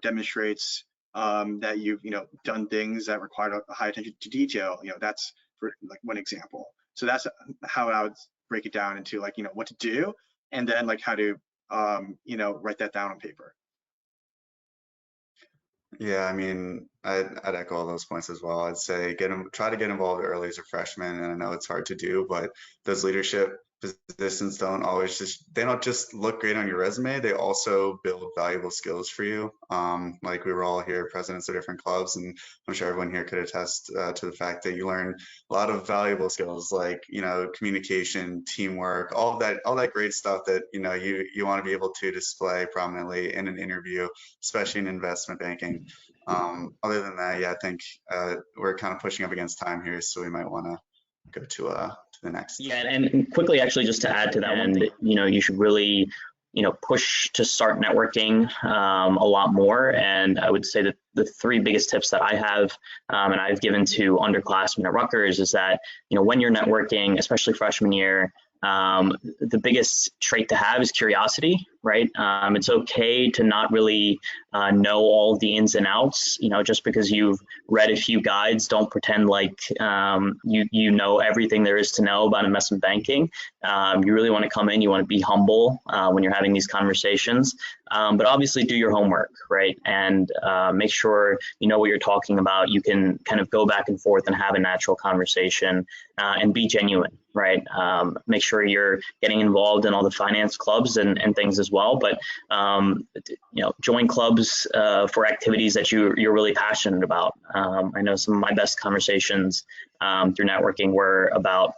demonstrates that you've done things that require a high attention to detail. That's for like one example. So that's how I would break it down into like what to do, and then like how to write that down on paper. Yeah, I mean, I'd echo all those points as well. I'd say try to get involved early as a freshman, and I know it's hard to do, but those leadership positions don't just look great on your resume. They also build valuable skills for you. Like we were all here, presidents of different clubs, and I'm sure everyone here could attest to the fact that you learn a lot of valuable skills, like communication, teamwork, all that great stuff that you want to be able to display prominently in an interview, especially in investment banking. Other than that, yeah, I think we're kind of pushing up against time here, so we might want to go to the next. Yeah, and quickly, actually, just to add to that one, you should really, push to start networking a lot more. And I would say that the three biggest tips that I have, and I've given to underclassmen at Rutgers, is that, when you're networking, especially freshman year, the biggest trait to have is curiosity, right? It's okay to not really know all the ins and outs. Just because you've read a few guides, don't pretend like you know everything there is to know about investment banking. You really want to come in, you want to be humble when you're having these conversations, but obviously do your homework, right? And make sure you know what you're talking about. You can kind of go back and forth and have a natural conversation and be genuine, right? Make sure you're getting involved in all the finance clubs and things as well, but join clubs for activities that you're really passionate about. I know some of my best conversations through networking were about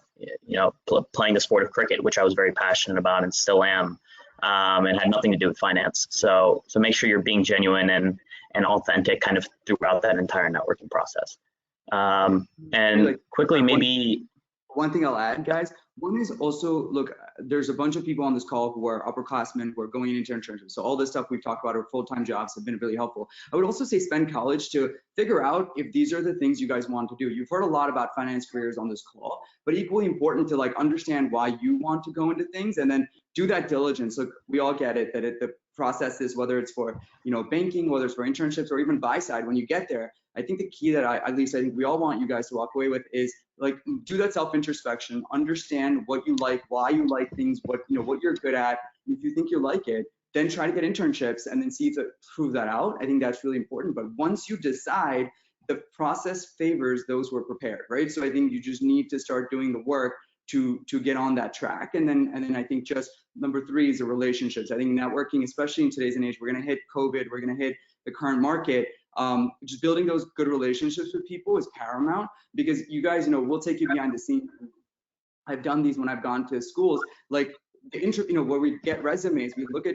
playing the sport of cricket, which I was very passionate about and still am, and had nothing to do with finance. So make sure you're being genuine and authentic kind of throughout that entire networking process. And quickly, maybe one thing I'll add, guys, one is also, look, there's a bunch of people on this call who are upperclassmen who are going into internships. So all this stuff we've talked about are full-time jobs have been really helpful. I would also say spend college to figure out if these are the things you guys want to do. You've heard a lot about finance careers on this call, but equally important to like understand why you want to go into things and then do that diligence. Look, we all get it, that the process is, whether it's for, you know, banking, whether it's for internships or even buy side, when you get there, I think the key that I think we all want you guys to walk away with is like, do that self-introspection, understand what you like, why you like things, what, you know, what you're good at. And if you think you like it, then try to get internships and then see if it prove that out. I think that's really important. But once you decide, the process favors those who are prepared, right? So I think you just need to start doing the work to get on that track. And then I think just number 3 is the relationships. I think networking, especially in today's age, we're gonna hit COVID, we're gonna hit the current market. Just building those good relationships with people is paramount, because you guys, you know, we'll take you behind the scenes. I've done these when I've gone to schools, like the intro, you know, where we get resumes, we look at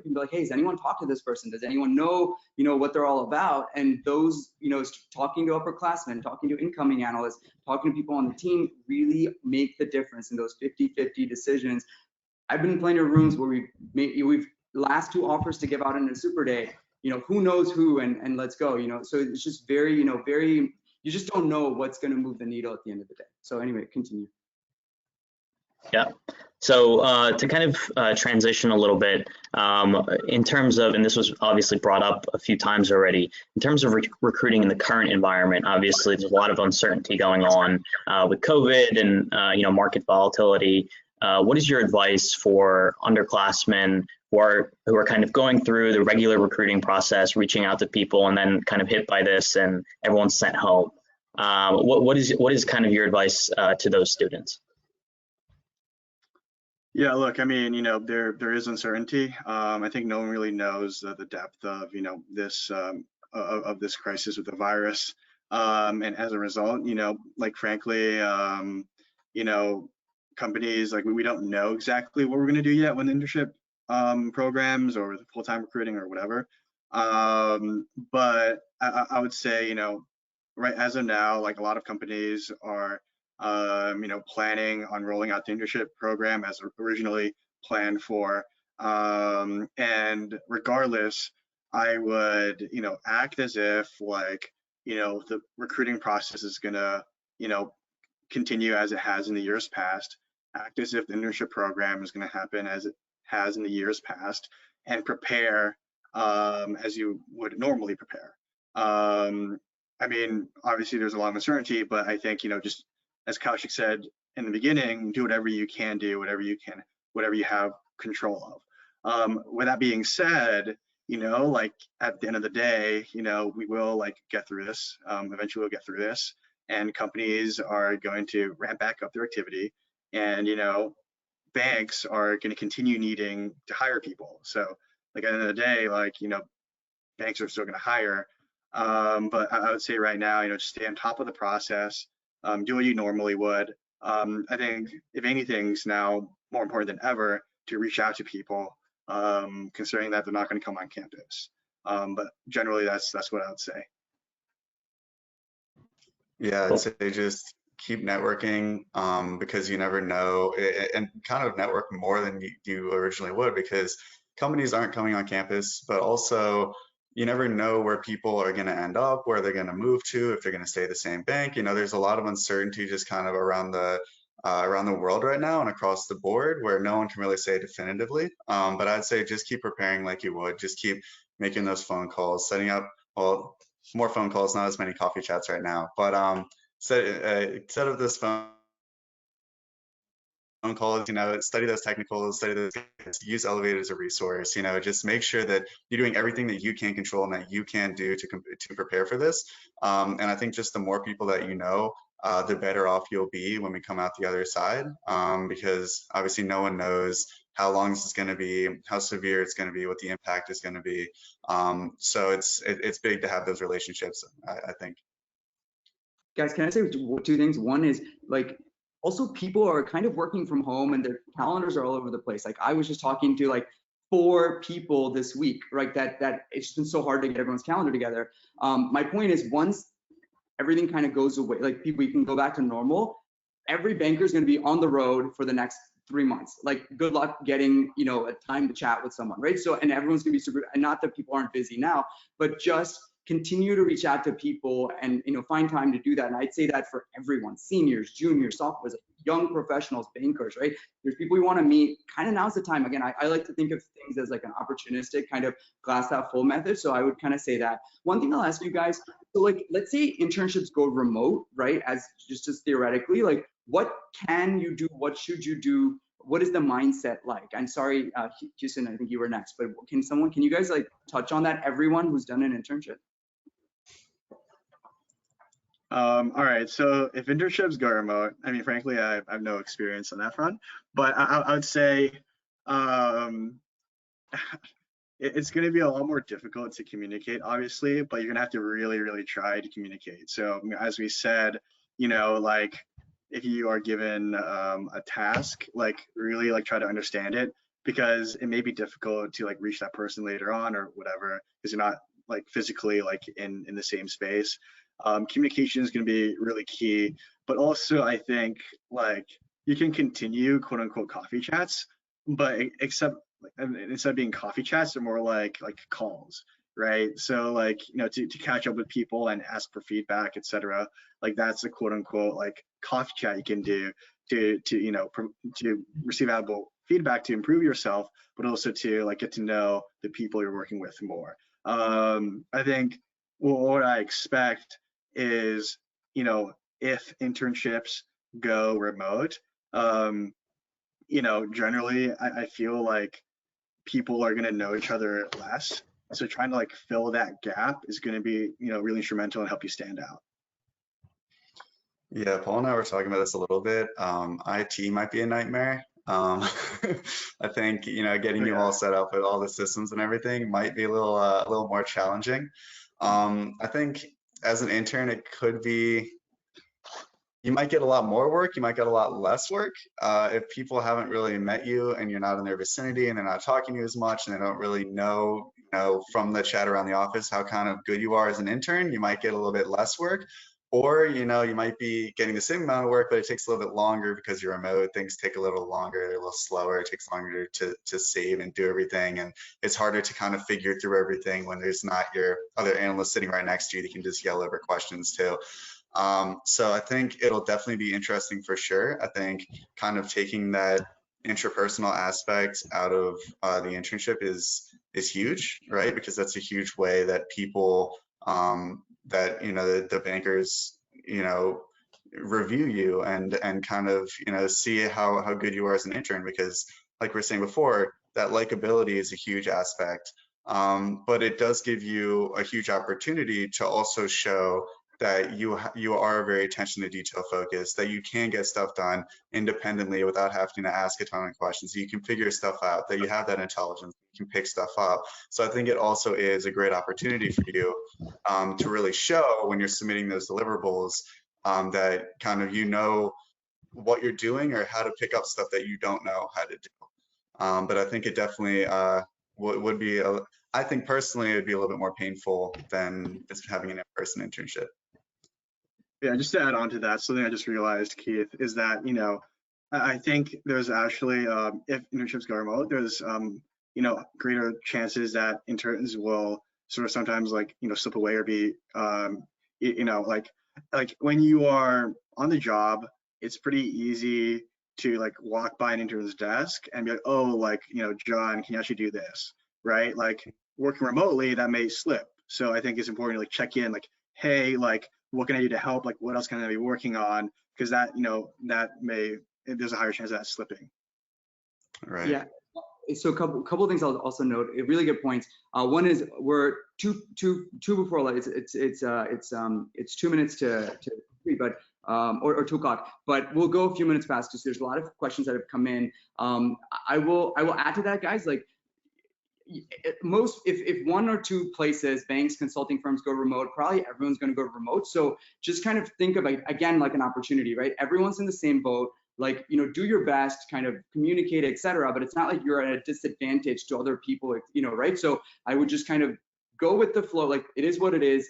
people like, hey, has anyone talked to this person? Does anyone know, you know, what they're all about? And those, you know, talking to upperclassmen, talking to incoming analysts, talking to people on the team really make the difference in those 50-50 decisions. I've been in plenty of rooms where we've last 2 offers to give out in a super day, you know, who knows who, and let's go, you know. So it's just very, you know, you just don't know what's going to move the needle at the end of the day. So anyway, continue. Yeah. So to kind of transition a little bit, in terms of, and this was obviously brought up a few times already, in terms of recruiting in the current environment, obviously there's a lot of uncertainty going on with COVID and you know, market volatility. What is your advice for underclassmen who are kind of going through the regular recruiting process, reaching out to people, and then kind of hit by this and everyone's sent home? What is kind of your advice to those students? Yeah, look, I mean, you know, there is uncertainty. I think no one really knows the depth of, you know, this of this crisis with the virus, and as a result, you know, like frankly, you know, companies, like we don't know exactly what we're going to do yet with internship programs or full-time recruiting or whatever. But I would say, you know, right as of now, like a lot of companies are you know, planning on rolling out the internship program as originally planned for. And regardless, I would, you know, act as if like, you know, the recruiting process is gonna, you know, continue as it has in the years past. Act as if the internship program is gonna happen as it has in the years past, and prepare as you would normally prepare. I mean, obviously there's a lot of uncertainty, but I think, you know, just as Kaushik said in the beginning, do whatever you can do, whatever you have control of. With that being said, you know, like at the end of the day, you know, we will like get through this. Eventually we'll get through this, and companies are going to ramp back up their activity, and, you know, banks are going to continue needing to hire people. So like at the end of the day, like, you know, banks are still going to hire. But I would say right now, you know, just stay on top of the process. Do what you normally would. I think if anything's now more important than ever to reach out to people, considering that they're not going to come on campus. But generally, that's what I would say. Yeah, I'd say just keep networking, because you never know, and kind of network more than you originally would, because companies aren't coming on campus, but also you never know where people are going to end up, where they're going to move to, if they're going to stay the same bank. You know, there's a lot of uncertainty just kind of around the world right now and across the board, where no one can really say definitively. But I'd say just keep preparing like you would. Just keep making those phone calls, setting up, well, more phone calls, not as many coffee chats right now, but set up this phone calls, you know, study those technicals, study those, use Elevate as a resource, you know, just make sure that you're doing everything that you can control and that you can do to prepare for this. And I think just the more people that you know, the better off you'll be when we come out the other side, because obviously no one knows how long this is going to be, how severe it's going to be, what the impact is going to be. So it's big to have those relationships, I think. Guys, can I say 2 things? One is like, also people are kind of working from home and their calendars are all over the place. Like I was just talking to like 4 people this week, right? That it's just been so hard to get everyone's calendar together. My point is, once everything kind of goes away, like we can go back to normal, every banker is going to be on the road for the next 3 months. Like, good luck getting, you know, a time to chat with someone, right? So, and everyone's going to be super, and not that people aren't busy now, but just continue to reach out to people and, you know, find time to do that. And I'd say that for everyone, seniors, juniors, sophomores, young professionals, bankers, right? There's people we want to meet. Kind of now's the time. Again, I like to think of things as like an opportunistic kind of glass half full method. So I would kind of say that. One thing I'll ask you guys, so like, let's say internships go remote, right? As theoretically, like, what can you do? What should you do? What is the mindset like? I'm sorry, Houston, I think you were next, but can you guys like touch on that? Everyone who's done an internship. All right, so if internships go remote, I mean, frankly, I have no experience on that front, but I would say it's going to be a lot more difficult to communicate, obviously, but you're going to have to really, really try to communicate. So as we said, you know, like if you are given a task, like really like try to understand it, because it may be difficult to like reach that person later on or whatever, because you're not like physically like in the same space. Communication is going to be really key, but also I think like you can continue quote unquote coffee chats, but except instead of being coffee chats, they're more like calls, right? So like, you know, to catch up with people and ask for feedback, etc. Like that's a quote unquote like coffee chat you can do to you know to receive valuable feedback to improve yourself, but also to like get to know the people you're working with more. I think what I expect is, you know, if internships go remote, you know, generally I feel like people are going to know each other less. So trying to like fill that gap is going to be, you know, really instrumental and help you stand out. Yeah, Paul and I were talking about this a little bit. IT might be a nightmare. I think, you know, getting you all set up with all the systems and everything might be a little more challenging. I think as an intern, it could be, you might get a lot more work, you might get a lot less work. If people haven't really met you and you're not in their vicinity and they're not talking to you as much and they don't really know, you know, from the chat around the office how kind of good you are as an intern, you might get a little bit less work. Or, you know, you might be getting the same amount of work, but it takes a little bit longer because you're remote. Things take a little longer, they're a little slower. It takes longer to save and do everything. And it's harder to kind of figure through everything when there's not your other analyst sitting right next to you that can just yell over questions too. So I think it'll definitely be interesting for sure. I think kind of taking that intrapersonal aspect out of the internship is huge, right? Because that's a huge way that people that, you know, the bankers, you know, review you and kind of, you know, see how good you are as an intern, because like we were saying before, that likability is a huge aspect. But it does give you a huge opportunity to also show that you are very attention to detail focused, that you can get stuff done independently without having to ask a ton of questions. You can figure stuff out, that you have that intelligence, you can pick stuff up. So I think it also is a great opportunity for you to really show when you're submitting those deliverables that kind of you know what you're doing or how to pick up stuff that you don't know how to do. But I think it definitely would be, I think personally, it'd be a little bit more painful than just having an in-person internship. Yeah, just to add on to that, something I just realized, Keith, is that, you know, I think there's actually, if internships go remote, there's, you know, greater chances that interns will sort of sometimes like, you know, slip away or be, you know, like when you are on the job, it's pretty easy to like walk by an intern's desk and be like, oh, like, you know, John, can you actually do this, right? Like working remotely, that may slip. So I think it's important to like check in, like, hey, like, what can I do to help? Like, what else can I be working on? Because that, you know, that may, there's a higher chance of that slipping. Right. Yeah. So a couple of things I'll also note. Really good points. One is we're two before like it's 2 minutes to 3, but or 2 o'clock. But we'll go a few minutes past because there's a lot of questions that have come in. I will add to that, guys. Like, if 1 or 2 places, banks, consulting firms go remote, probably everyone's going to go remote. So just kind of think of it again like an opportunity, right? Everyone's in the same boat. Like, you know, do your best, kind of communicate, etc. But it's not like you're at a disadvantage to other people, you know, right? So I would just kind of go with the flow. Like, it is what it is.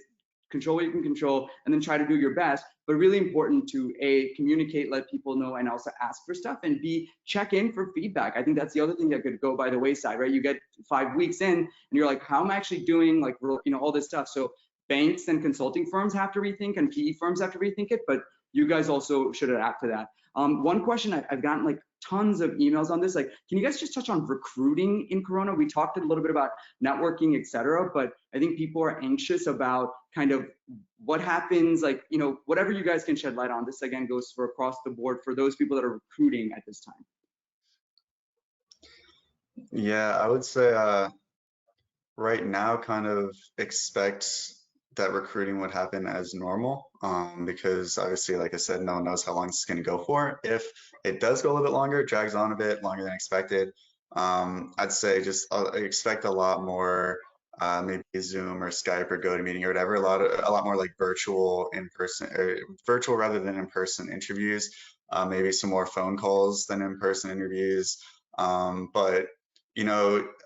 control what you can control, and then try to do your best. But really important to A, communicate, let people know, and also ask for stuff, and B, check in for feedback. I think that's the other thing that could go by the wayside, right? You get 5 weeks in and you're like, how am I actually doing, like, all this stuff. So banks and consulting firms have to rethink, and PE firms have to rethink it, but you guys also should adapt to that. One question I've gotten like tons of emails on this, like, can you guys just touch on recruiting in Corona? We talked a little bit about networking, et cetera, but I think people are anxious about kind of what happens, like, whatever you guys can shed light on. This again goes for across the board for those people that are recruiting at this time. Yeah, I would say right now kind of expect that recruiting would happen as normal, because obviously, like I said, no one knows how long this is going to go for. If it does go a little bit longer, it drags on a bit longer than expected, I'd say just expect a lot more, maybe Zoom or Skype or GoToMeeting or whatever, a lot more like virtual virtual rather than in-person interviews, maybe some more phone calls than in-person interviews. But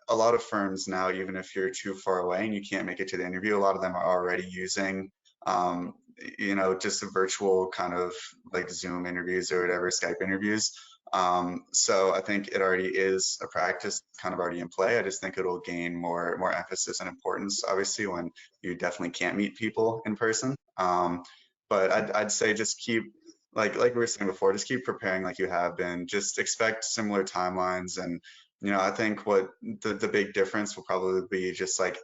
a lot of firms now, even if you're too far away and you can't make it to the interview, a lot of them are already using, just a virtual kind of like Zoom interviews or whatever, Skype interviews. So I think it already is a practice kind of already in play. I just think it'll gain more emphasis and importance, obviously, when you definitely can't meet people in person. But I'd say just keep, like we were saying before, just keep preparing like you have been. Just expect similar timelines, and I think what the big difference will probably be just like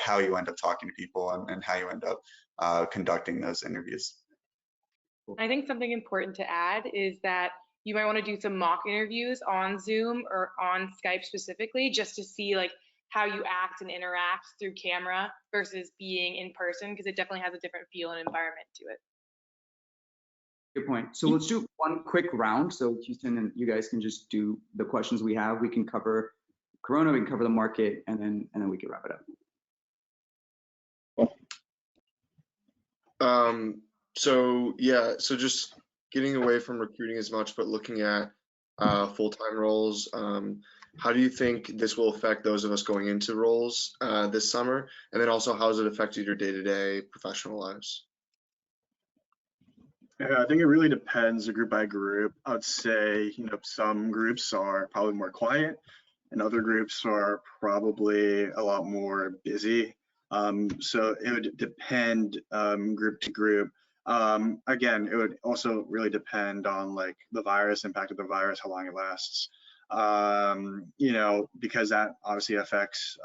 how you end up talking to people and how you end up conducting those interviews. I think something important to add is that you might want to do some mock interviews on Zoom or on Skype specifically, just to see like how you act and interact through camera versus being in person, because it definitely has a different feel and environment to it. Good point. So let's do one quick round. So Houston and you guys can just do the questions we have. We can cover Corona, we can cover the market, and then we can wrap it up. So just getting away from recruiting as much, but looking at full-time roles, how do you think this will affect those of us going into roles this summer? And then also, how has it affected your day-to-day professional lives? Yeah, I think it really depends group by group. I would say, some groups are probably more quiet and other groups are probably a lot more busy. So it would depend group to group. Again, it would also really depend on like the impact of the virus, how long it lasts. Because that obviously affects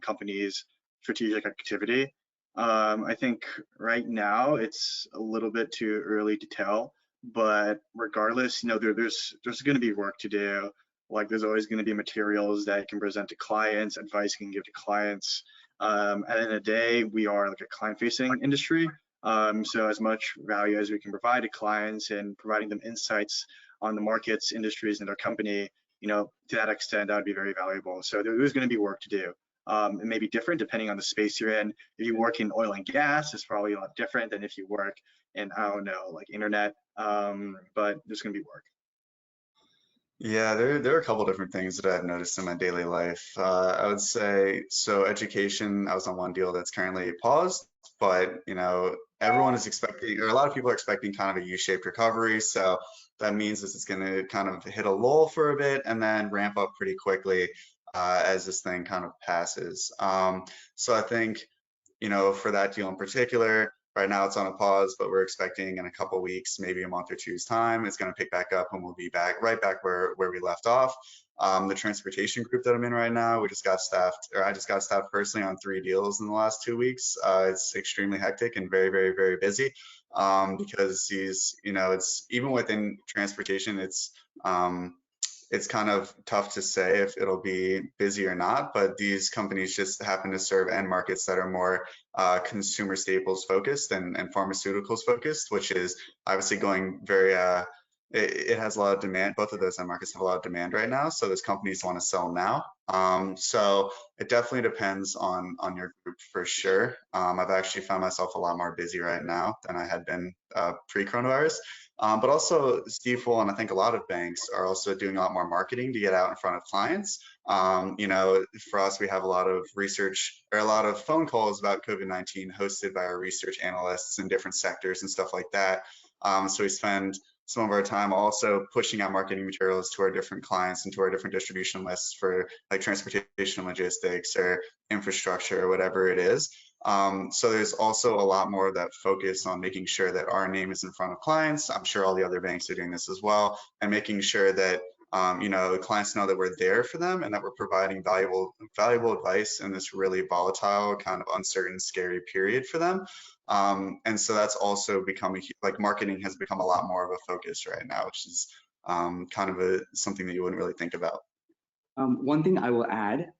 companies' strategic activity. I think right now it's a little bit too early to tell, but regardless, there's going to be work to do. Like there's always going to be materials that you can present to clients, advice you can give to clients. At the end of the day, we are like a client-facing industry. So as much value as we can provide to clients and providing them insights on the markets, industries, and their company, to that extent, that would be very valuable. So there's going to be work to do. It may be different depending on the space you're in. If you work in oil and gas, it's probably a lot different than if you work in, I don't know, like internet, but there's going to be work. Yeah, there are a couple different things that I've noticed in my daily life. I would say, so education, I was on one deal that's currently paused, but everyone is expecting, or a lot of people are expecting kind of a U-shaped recovery. So that means this is going to kind of hit a lull for a bit and then ramp up pretty quickly as this thing kind of passes. So I think, for that deal in particular, right now it's on a pause, but we're expecting in a couple of weeks, maybe a month or two's time, it's going to pick back up and we'll be right back where we left off. The transportation group that I'm in right now, I just got staffed personally on 3 deals in the last 2 weeks. It's extremely hectic and very, very, very busy because it's even within transportation, it's kind of tough to say if it'll be busy or not, but these companies just happen to serve end markets that are more consumer staples focused and pharmaceuticals focused, which is obviously going very, it has a lot of demand. Both of those end markets have a lot of demand right now. So those companies want to sell now. So it definitely depends on your group for sure. I've actually found myself a lot more busy right now than I had been pre-coronavirus. But also Stifel and I think a lot of banks are also doing a lot more marketing to get out in front of clients. You know, for us, we have a lot of research or a lot of phone calls about COVID-19 hosted by our research analysts in different sectors and stuff like that. So we spend some of our time also pushing out marketing materials to our different clients and to our different distribution lists for like transportation and logistics or infrastructure or whatever it is. So there's also a lot more of that focus on making sure that our name is in front of clients. I'm sure all the other banks are doing this as well, and making sure that you know, clients know that we're there for them and that we're providing valuable advice in this really volatile, kind of uncertain, scary period for them. And so that's also become like marketing has become a lot more of a focus right now, which is kind of something that you wouldn't really think about. One thing I will add,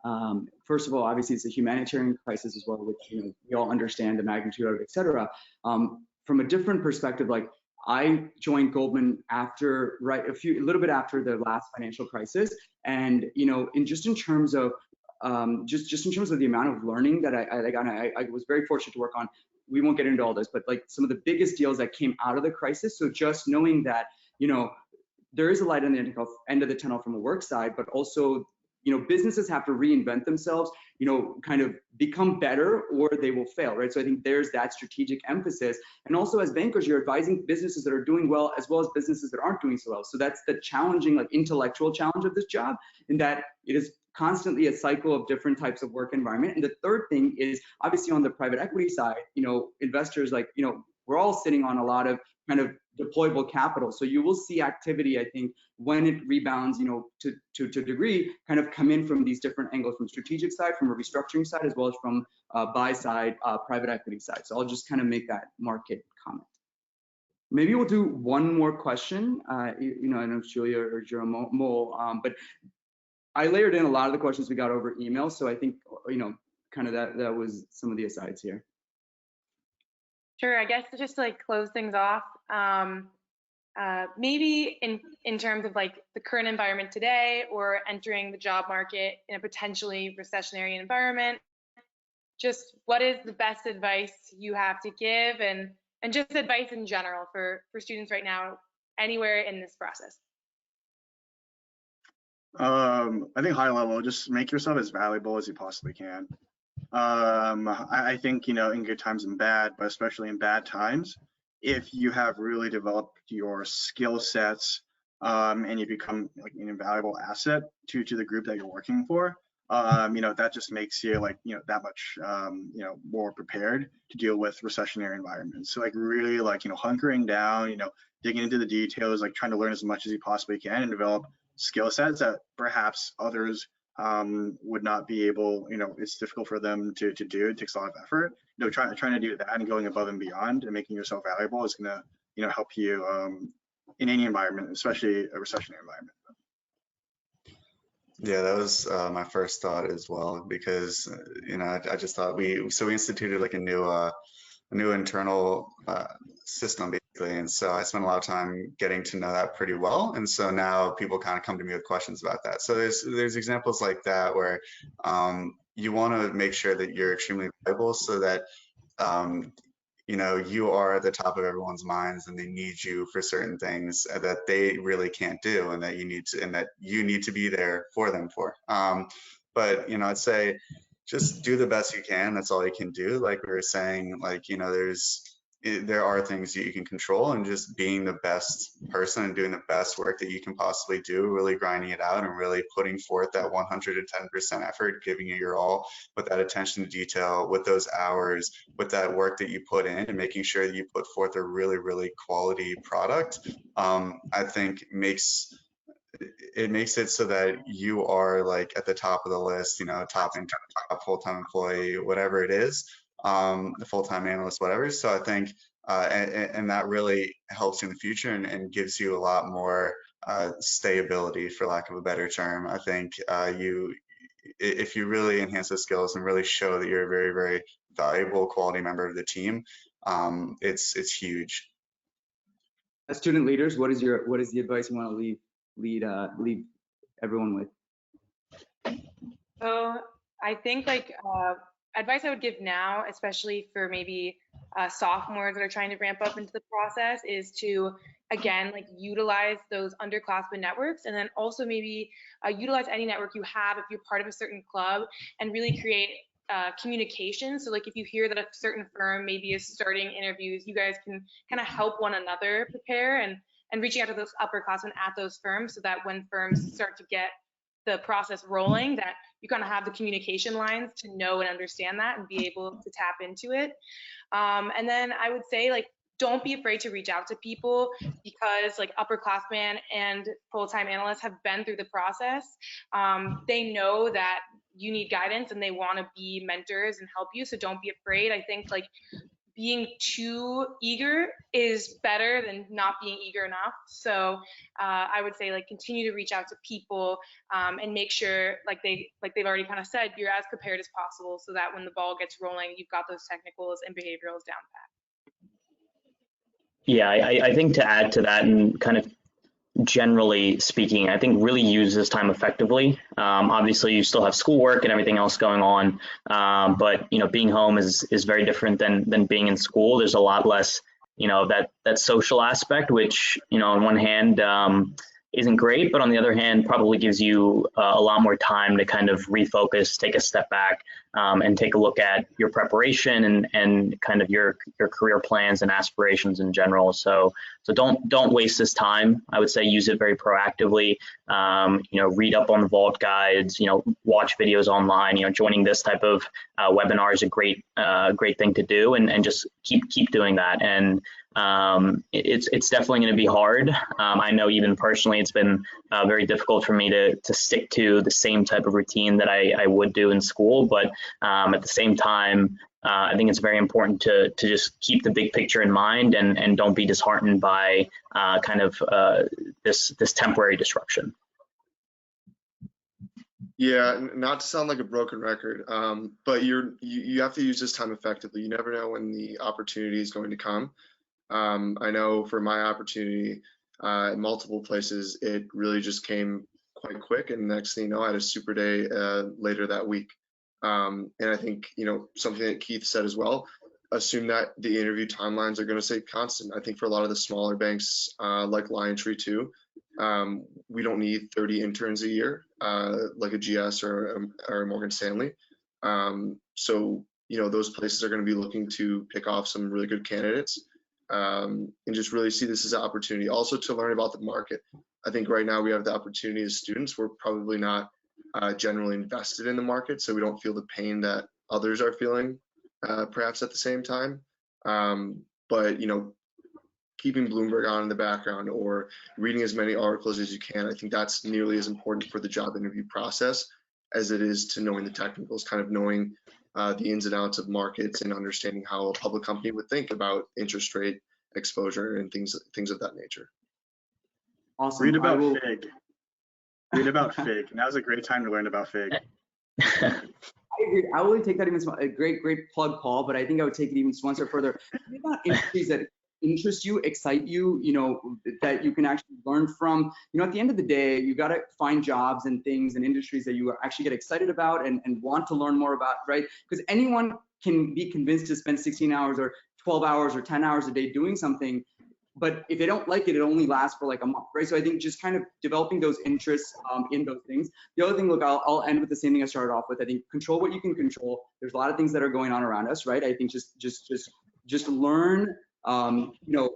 first of all, obviously it's a humanitarian crisis as well, which, you know, we all understand the magnitude of it, et cetera. From a different perspective, like I joined Goldman after, a little bit after the last financial crisis, and you know, in terms of just in terms of the amount of learning that I was very fortunate to work on. We won't get into all this, but like some of the biggest deals that came out of the crisis. So just knowing that, you know, there is a light on the end of the tunnel from a work side, but also, you know, businesses have to reinvent themselves, you know, kind of become better or they will fail, right? So I think there's that strategic emphasis. And also as bankers, you're advising businesses that are doing well as businesses that aren't doing so well. So that's the challenging, like intellectual challenge of this job, in that it is constantly a cycle of different types of work environment. And the third thing is obviously on the private equity side, you know, investors, like, you know, we're all sitting on a lot of kind of deployable capital. So you will see activity, I think, when it rebounds, you know, to a degree, kind of come in from these different angles, from strategic side, from a restructuring side, as well as from buy side, private equity side. So I'll just kind of make that market comment. Maybe we'll do one more question. You know, I know Julia or Jerome Mole, but I layered in a lot of the questions we got over email. So I think, you know, kind of that was some of the asides here. Sure, I guess just to like close things off, maybe in terms of like the current environment today or entering the job market in a potentially recessionary environment, just what is the best advice you have to give, and just advice in general for students right now, anywhere in this process? I think high level, just make yourself as valuable as you possibly can. I think, you know, in good times and bad, but especially in bad times, if you have really developed your skill sets and you become like an invaluable asset to the group that you're working for, you know, that just makes you like, you know, that much, you know, more prepared to deal with recessionary environments. So like really like, you know, hunkering down, you know, digging into the details, like trying to learn as much as you possibly can and develop skill sets that perhaps others would not be able, you know, it's difficult for them to do. It takes a lot of effort. You know, trying to do that and going above and beyond and making yourself valuable is gonna, you know, help you in any environment, especially a recessionary environment. Yeah, that was my first thought as well, because you know, I just thought we instituted like a new internal system basically, and so I spent a lot of time getting to know that pretty well, and so now people kind of come to me with questions about that. So there's examples like that where you want to make sure that you're extremely valuable so that you know, you are at the top of everyone's minds and they need you for certain things that they really can't do, and that you need to be there for them for. But you know, I'd say just do the best you can. That's all you can do. Like we were saying, like, you know, there are things that you can control, and just being the best person and doing the best work that you can possibly do, really grinding it out and really putting forth that 110% effort, giving it your all with that attention to detail, with those hours, with that work that you put in, and making sure that you put forth a really, really quality product, I think makes it so that you are like at the top of the list, you know, top intern, top full-time employee, whatever it is, the full-time analyst, whatever. So I think, and that really helps you in the future and gives you a lot more stability, for lack of a better term. I think if you really enhance those skills and really show that you're a very, very valuable quality member of the team, it's huge. As student leaders, what is the advice you want to leave everyone with? So I think like advice I would give now, especially for maybe sophomores that are trying to ramp up into the process is to, again, like utilize those underclassmen networks, and then also maybe utilize any network you have if you're part of a certain club, and really create communication. So like if you hear that a certain firm maybe is starting interviews, you guys can kind of help one another prepare, and reaching out to those upperclassmen at those firms, so that when firms start to get the process rolling, that you kind of have the communication lines to know and understand that and be able to tap into it. And then I would say, like, don't be afraid to reach out to people, because like upperclassmen and full-time analysts have been through the process. They know that you need guidance and they want to be mentors and help you. So don't be afraid. I think like being too eager is better than not being eager enough. So I would say like continue to reach out to people, and make sure like they've already kind of said, you're as prepared as possible, so that when the ball gets rolling, you've got those technicals and behaviorals down pat. Yeah, I think to add to that, and kind of generally speaking, I think really use this time effectively. Obviously, you still have schoolwork and everything else going on, but you know, being home is very different than being in school. There's a lot less, you know, that social aspect, which, you know, on one hand isn't great, but on the other hand probably gives you a lot more time to kind of refocus, take a step back, and take a look at your preparation and kind of your career plans and aspirations in general. So don't waste this time. I would say use it very proactively. You know, read up on the vault guides, you know, watch videos online. You know, joining this type of webinar is a great thing to do, and just keep doing that. And it's definitely going to be hard. I know even personally, it's been very difficult for me to stick to the same type of routine that I would do in school. But at the same time, I think it's very important to just keep the big picture in mind, and don't be disheartened by kind of this temporary disruption. Yeah, not to sound like a broken record, but you have to use this time effectively. You never know when the opportunity is going to come. I know for my opportunity in multiple places, it really just came quite quick, and next thing you know, I had a super day later that week. And I think, you know, something that Keith said as well, assume that the interview timelines are going to stay constant. I think for a lot of the smaller banks like LionTree too, we don't need 30 interns a year like a GS or a Morgan Stanley. So, you know, those places are going to be looking to pick off some really good candidates. And just really see this as an opportunity also to learn about the market. I think right now we have the opportunity as students. We're probably not generally invested in the market, so we don't feel the pain that others are feeling perhaps at the same time. But, you know, keeping Bloomberg on in the background or reading as many articles as you can, I think that's nearly as important for the job interview process as it is to knowing the technicals, kind of knowing the ins and outs of markets and understanding how a public company would think about interest rate exposure and things of that nature. Awesome. Read about FIG. Read about FIG. Now's a great time to learn about FIG. I agree. I will take that even a great plug, Paul, but I think I would take it even one step further. Read about industries that interest you, excite you, you know, that you can actually learn from. You know, at the end of the day, you got to find jobs and things and industries that you actually get excited about and want to learn more about, right? Because anyone can be convinced to spend 16 hours or 12 hours or 10 hours a day doing something, but if they don't like it, it only lasts for like a month, right? So I think just kind of developing those interests in those things. The other thing, look, I'll end with the same thing I started off with. I think control what you can control. There's a lot of things that are going on around us, right? I think just learn. You know,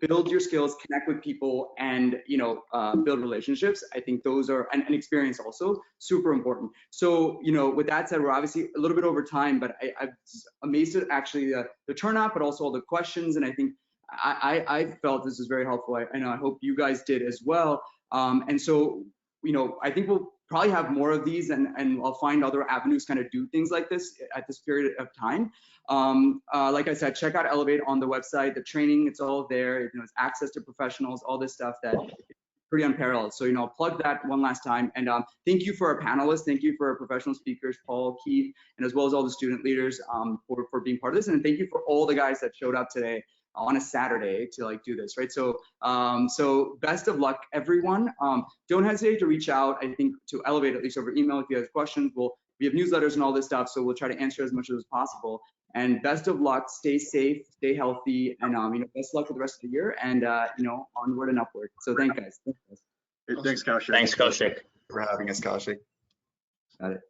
build your skills, connect with people, and, you know, build relationships. I think those are, and experience also, super important. So, you know, with that said, we're obviously a little bit over time, but I'm amazed at actually the turnout, but also all the questions. And I think I felt this was very helpful. I hope you guys did as well. And so, you know, I think we'll probably have more of these, and I'll find other avenues kind of do things like this at this period of time. Like I said, check out Elevate on the website, the training, it's all there. You know, it's access to professionals, all this stuff that is pretty unparalleled. So, you know, plug that one last time. And thank you for our panelists. Thank you for our professional speakers, Paul, Keith, and as well as all the student leaders for being part of this. And thank you for all the guys that showed up today on a Saturday to like do this, right? So, so best of luck, everyone. Don't hesitate to reach out, I think, to Elevate, at least over email if you have questions. We have newsletters and all this stuff, so we'll try to answer as much as possible. And best of luck, stay safe, stay healthy, and best of luck with the rest of the year, and onward and upward. So thanks, guys. Thanks, Kaushik. Thanks, Kaushik. For having us, Kaushik. Got it.